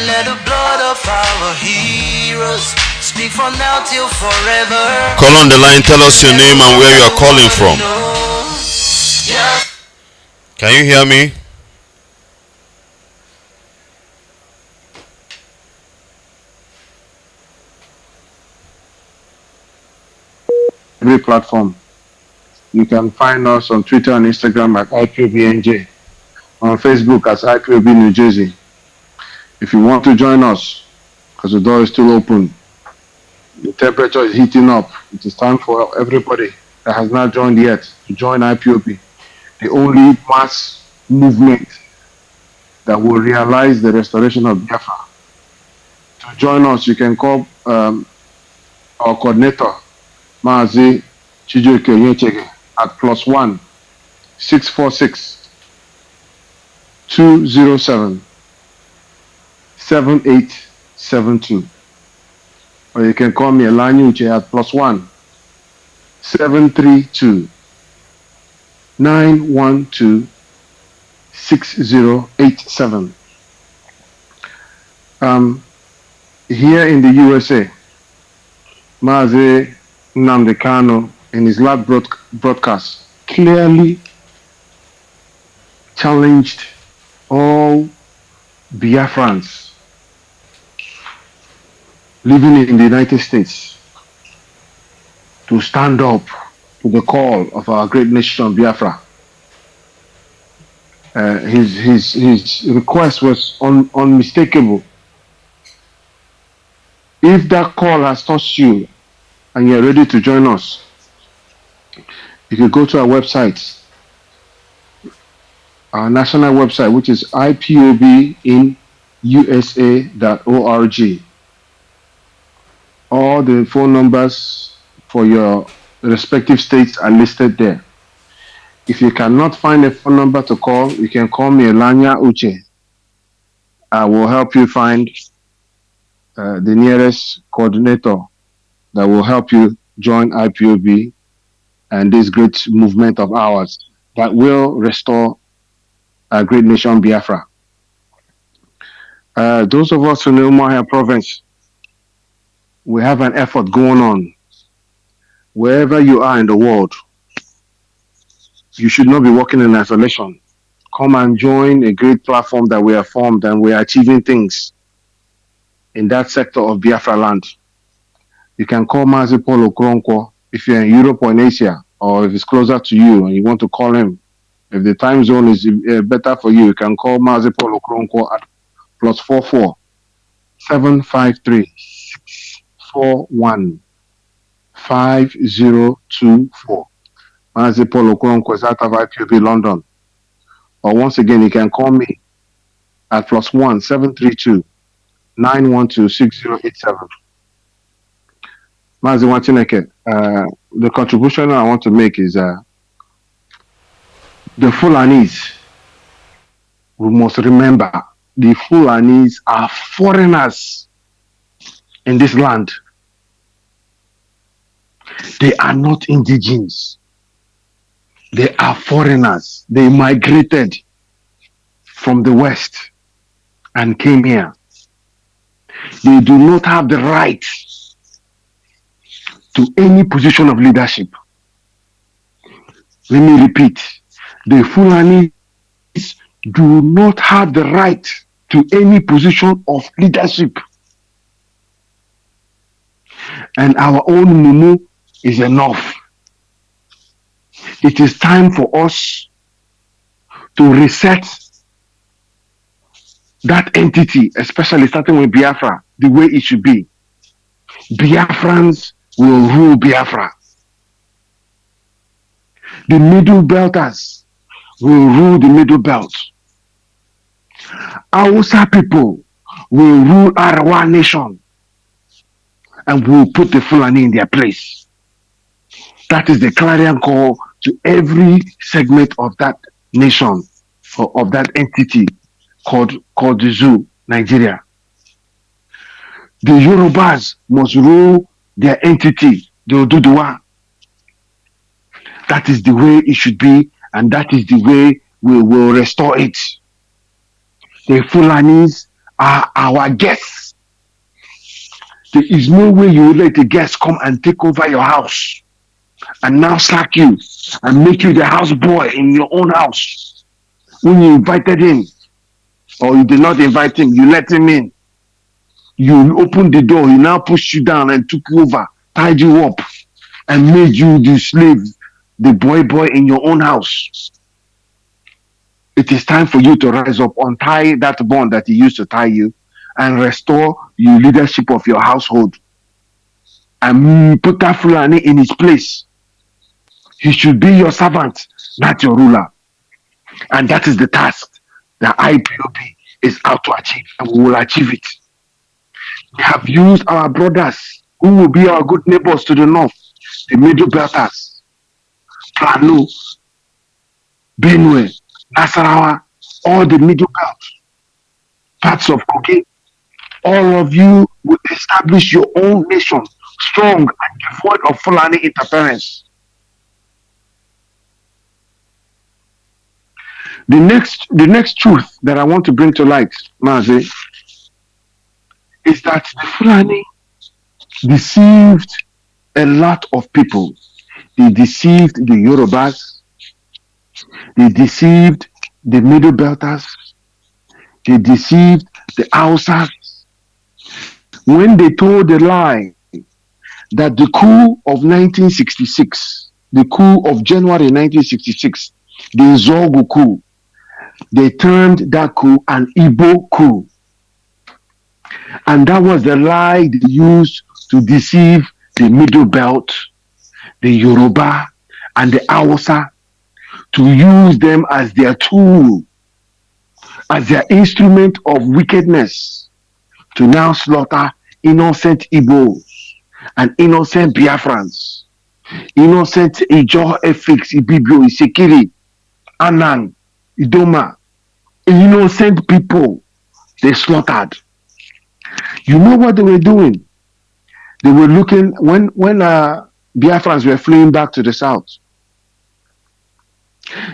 Let the blood of our heroes speak from now till forever. Call on the line, tell us your name and where you are calling from. Can you hear me? Every platform. You can find us on Twitter and Instagram at IPOBNJ, on Facebook as IPOB New Jersey. If you want to join us, because the door is still open, the temperature is heating up. It is time for everybody that has not joined yet to join IPOB, the only mass movement that will realize the restoration of Biafra. To join us, you can call our coordinator, Mazi Chijoke Nyechege, at +1 646 207 7872. Or you can call me Elani Uche at +1 732 912 6087. Here in the USA, Mazi Nnamdi Kanu, in his last broadcast, clearly challenged all Biafrans living in the United States to stand up to the call of our great nation, Biafra. His request was unmistakable. If that call has touched you and you're ready to join us, you can go to our website, our national website, which is ipobinusa.org. All the phone numbers for your respective states are listed there. If you cannot find a phone number to call, you can call me Elanya Uche. I will help you find the nearest coordinator that will help you join IPOB and this great movement of ours that will restore our great nation, Biafra. Those of us in the Umuahia province, we have an effort going on. Wherever you are in the world, you should not be working in isolation. Come and join a great platform that we have formed, and we are achieving things in that sector of Biafra land. You can call Mazi Paul Okronkwo if you're in Europe or in Asia, or if it's closer to you and you want to call him. If the time zone is better for you, you can call Mazi Paul Okronkwo at +44 753 641 5024. Mazi Paul Okronkwo is out of IPOB London. Or once again, you can call me at +1 732 912 6087. Mazi Wachineke, the contribution I want to make is the Fulanis. We must remember the Fulanis are foreigners in this land. They are not indigenous. They are foreigners. They migrated from the West and came here. They do not have the right to any position of leadership. Let me repeat. The Fulanis do not have the right to any position of leadership. And our own Mumu is enough. It is time for us to reset that entity, especially starting with Biafra, the way it should be. Biafrans will rule Biafra. The Middle Belters will rule the Middle Belt. Hausa people will rule Arawa nation and will put the Fulani in their place. That is the clarion call to every segment of that nation, or of that entity called the Zoo, Nigeria. The Yorubas must rule their entity, the Oduduwa. That is the way it should be, and that is the way we will restore it. The Fulanis are our guests. There is no way you will let the guests come and take over your house and now sack you and make you the house boy in your own house. When you invited him, or you did not invite him, you let him in. You opened the door, he now pushed you down and took you over, tied you up, and made you the slave, the boy in your own house. It is time for you to rise up, untie that bond that he used to tie you, and restore your leadership of your household. And put that Fulani in his place. He should be your servant, not your ruler. And that is the task that IPOB is out to achieve, and we will achieve it. We have used our brothers who will be our good neighbors to the north, the Middle Belters, Plano, Benue, Nasarawa, all the Middle Belt, parts of Kogi. All of you will establish your own nation, strong and devoid of Fulani interference. The next truth that I want to bring to light, Mazi, is that the Fulani deceived a lot of people. They deceived the Yorubas. They deceived the Middle Belters. They deceived the Hausas. When they told the lie that the coup of 1966, the coup of January 1966, the Zogu coup, they termed that coup an Igbo coup. And that was the lie they used to deceive the Middle Belt, the Yoruba, and the Hausa, to use them as their tool, as their instrument of wickedness, to now slaughter innocent Igbos and innocent Biafrans, innocent Ijo Efik, Ibibio, Isekiri, Anan, Idoma, innocent people they slaughtered. You know what they were doing? They were looking, when Biafrans were fleeing back to the south,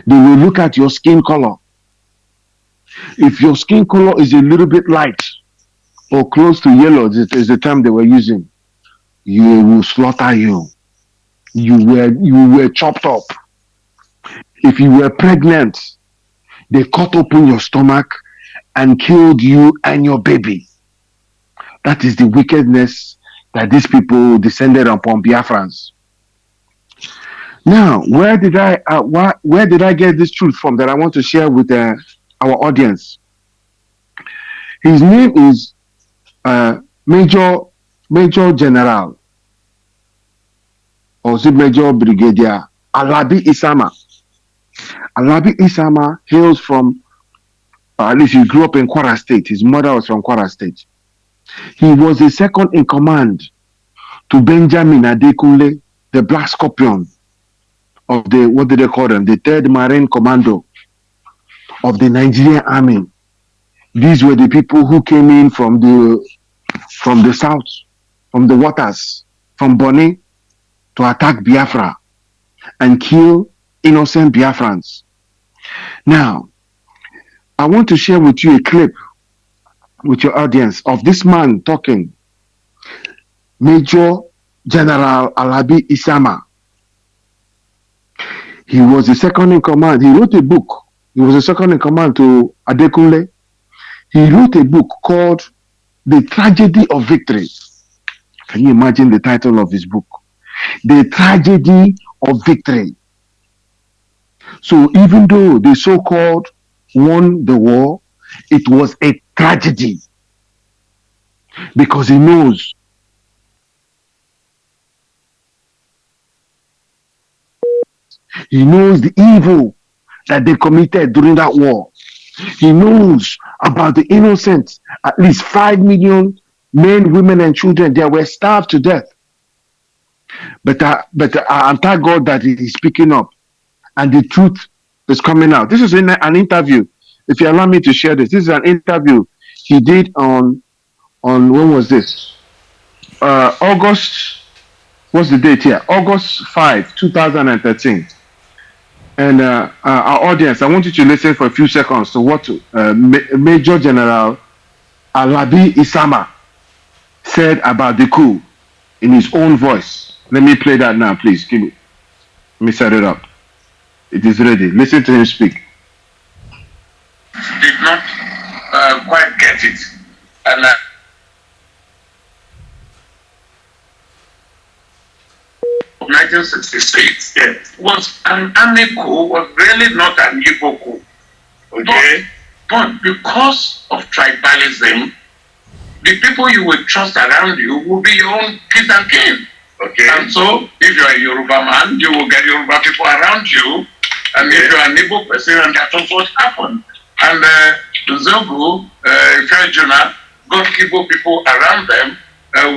they will look at your skin color. If your skin color is a little bit light or close to yellow, is the term they were using, you will slaughter you. You were chopped up. If you were pregnant, they cut open your stomach and killed you and your baby. That is the wickedness that these people descended upon Biafrans. Now, where did I get this truth from that I want to share with our audience? His name is Major General, or is it Major Brigadier Alabi Isama. Alabi Isama hails from, at least he grew up in Kwara State. His mother was from Kwara State. He was the second in command to Benjamin Adekunle, the Black Scorpion of the, what did they call them? The 3rd Marine Commando of the Nigerian Army. These were the people who came in from the south, from the waters, from Bonny, to attack Biafra and kill innocent Biafrans. Now, I want to share with you a clip with your audience of this man talking, Major General Alabi Isama. He was the second in command. He wrote a book. He was the second in command to Adekunle. He wrote a book called The Tragedy of Victory. Can you imagine the title of his book? The Tragedy of Victory. So even though the so-called won the war, it was a tragedy, because he knows the evil that they committed during that war. He knows about the innocent, at least 5 million men, women, and children that were starved to death. But I'm thank God that he is speaking up and the truth is coming out. This is an interview. If you allow me to share this, this is an interview he did on when was this? August, what's the date here? August 5, 2013. And our audience, I want you to listen for a few seconds to what Major General Alabi Isama said about the coup in his own voice. Let me play that now, please. Let me set it up. It is ready. Listen to him speak. Did not quite get it. And 1966 was an army coup, was really not an Igbo coup. Okay. But because of tribalism, the people you will trust around you will be your own kith and kin. Okay. And so, if you are a Yoruba man, you will get Yoruba people around you And if you're an Igbo person, and that was what happened. And Zogo, Ifejuna, got Igbo people around them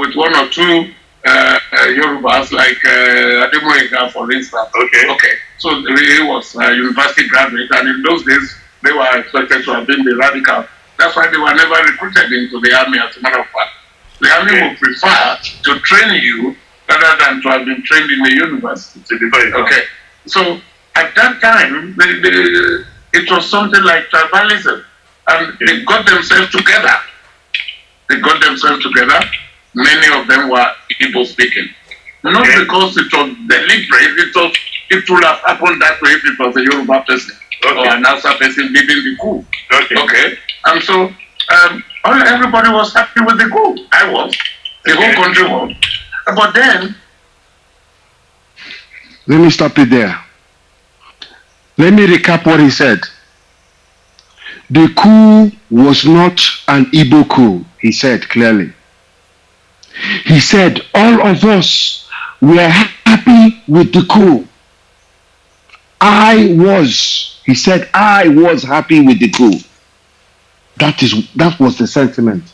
with one or two Yorubas, like Ademoyega, for instance. Okay. So he was a university graduate, and in those days, they were expected to have been the radical. That's why they were never recruited into the army, as a matter of fact. The army would prefer to train you rather than to have been trained in a university. Okay. So at that time, it was something like tribalism. And they got themselves together. Many of them were Igbo speaking. Not because it was deliberate, it would have happened that way if it was a Yoruba person or an Hausa person leading the coup. Okay. And so everybody was happy with the coup. I was. The whole country was. But then... Let me stop it there. Let me recap what he said. The coup was not an Igbo coup, he said clearly. He said, all of us were happy with the coup. He said, I was happy with the coup. That was the sentiment.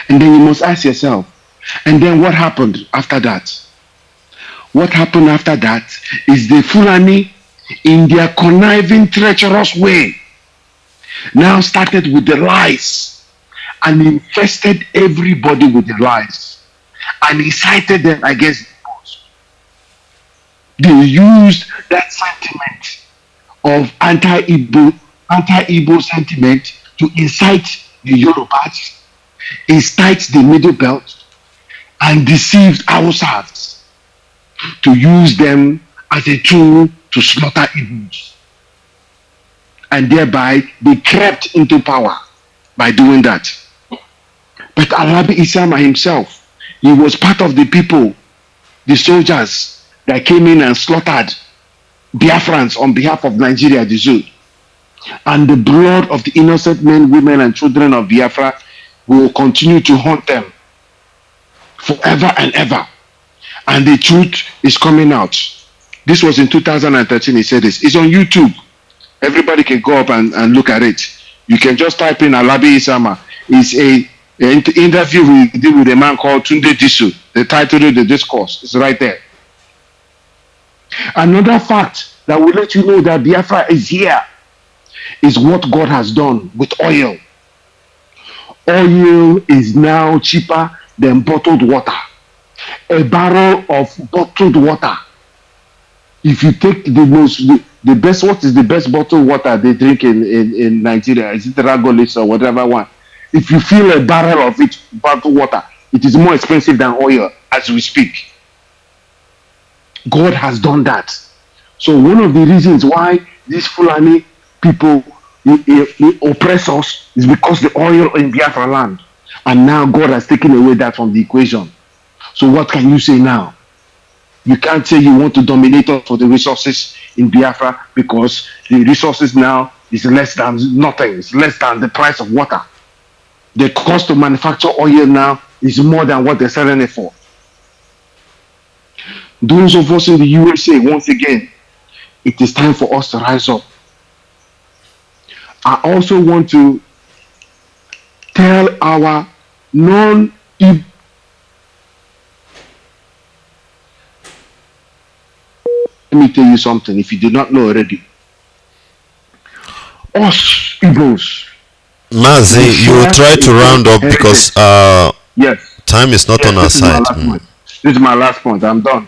And then you must ask yourself, and then what happened after that? What happened after that is the Fulani, in their conniving, treacherous way, now started with the lies and infested everybody with the lies and incited them against the cause. They used that sentiment of anti-Igbo sentiment to incite the Yorubas, incite the Middle Belt, and deceived Hausas to use them as a tool to slaughter Igbos. And thereby, they crept into power by doing that. But Alabi Isama himself, he was part of the people, the soldiers that came in and slaughtered Biafrans on behalf of Nigeria, the zoo. And the blood of the innocent men, women, and children of Biafra will continue to haunt them forever and ever. And the truth is coming out. This was in 2013, he said this. It's on YouTube. Everybody can go up and look at it. You can just type in Alabi Isama. It's an interview we did with a man called Tunde Disu. The title of the discourse is right there. Another fact that will let you know that Biafra is here is what God has done with oil. Oil is now cheaper than bottled water. A barrel of bottled water. If you take the best, what is the best bottled water they drink in Nigeria? Is it Ragolis or whatever one? If you fill a barrel of it, bottled water, it is more expensive than oil as we speak. God has done that. So one of the reasons why these Fulani people they oppress us is because the oil in Biafra land. And now God has taken away that from the equation. So what can you say now? You can't say you want to dominate us for the resources in Biafra because the resources now is less than nothing. It's less than the price of water. The cost to manufacture oil now is more than what they're selling it for. Those of us in the USA, once again, it is time for us to rise up. I also want to tell our non-Igbo. Let me tell you something, if you did not know already. Us Igbos. Mazi, you try to round up because yes, time is not on our side. This is my last point. I'm done.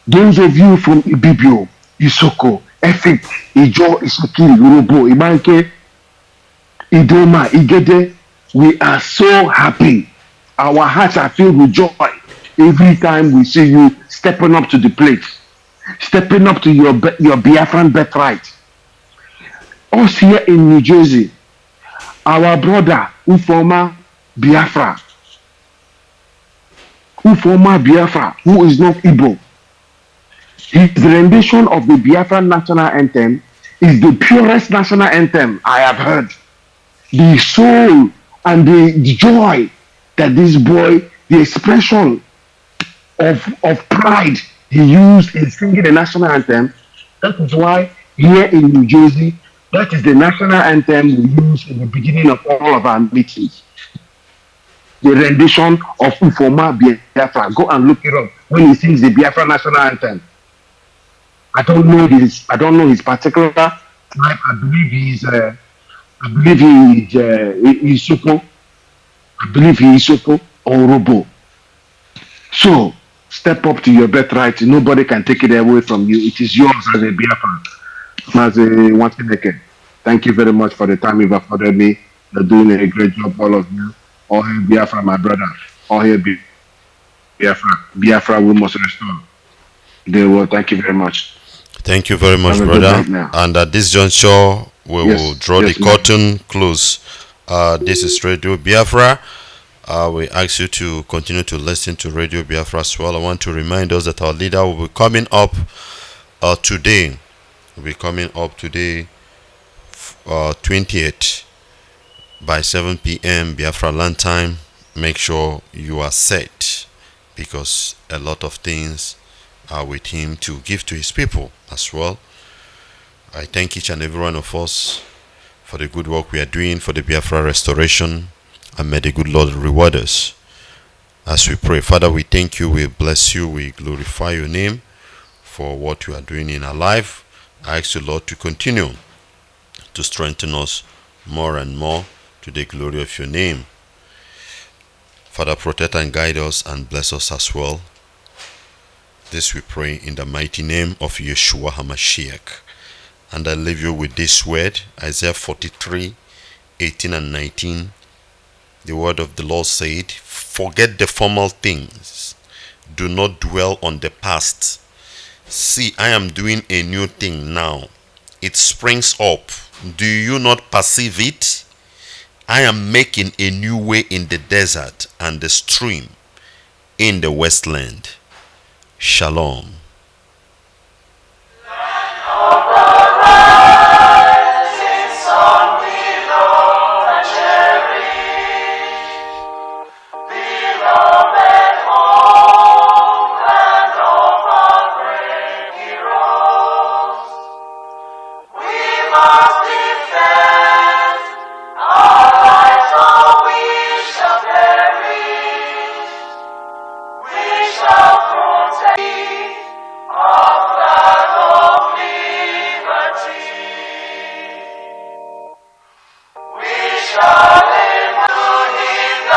Those of you from Ibibio, Isoko, Efik, Ijo, Isokiri, Urobo, Ibanke, Idoma, Igede, we are so happy. Our hearts are filled with joy every time we see you stepping up to the plate, stepping up to your Biafran birthright. Us here in New Jersey, our brother Ufoma Biafra, who is not Igbo, his rendition of the Biafran national anthem is the purest national anthem I have heard. The soul and the joy that this boy, the expression of pride he used in singing the national anthem, that is why here in New Jersey. That is the national anthem we use in the beginning of all of our meetings. The rendition of Ufoma Biafra. Go and look it up when he sings the Biafra national anthem. I don't know his particular tribe. I believe he is Isoko. I believe he is Isoko or Robo. So step up to your birthright. Nobody can take it away from you. It is yours as a Biafran. As a Wantineke. Thank you very much for the time you've afforded me. You're doing a great job, all of you. All hail Biafra, my brother. All hail Biafra. Biafra, we must restore. They will. Thank you very much. Thank you very much, Have a good brother. night now. And at this juncture, we Yes, will draw yes, the ma'am. curtain close. This is Radio Biafra. We ask you to continue to listen to Radio Biafra as well. I want to remind us that our leader will be coming up today. Will be coming up today, 28th by 7 p.m. Biafra land time. Make sure you are set because a lot of things are with him to give to his people as well. I thank each and every one of us for the good work we are doing for the Biafra restoration, and may the good Lord reward us as we pray. Father, we thank you, we bless you, we glorify your name for what you are doing in our life. I ask you, Lord, to continue to strengthen us more and more to the glory of your name. Father, protect and guide us and bless us as well. This we pray in the mighty name of Yeshua HaMashiach. And I leave you with this word, Isaiah 43, 18 and 19. The word of the Lord said, forget the former things. Do not dwell on the past. See, I am doing a new thing now. It springs up. Do you not perceive it? I am making a new way in the desert and the stream in the wasteland. Shalom. Shall live to his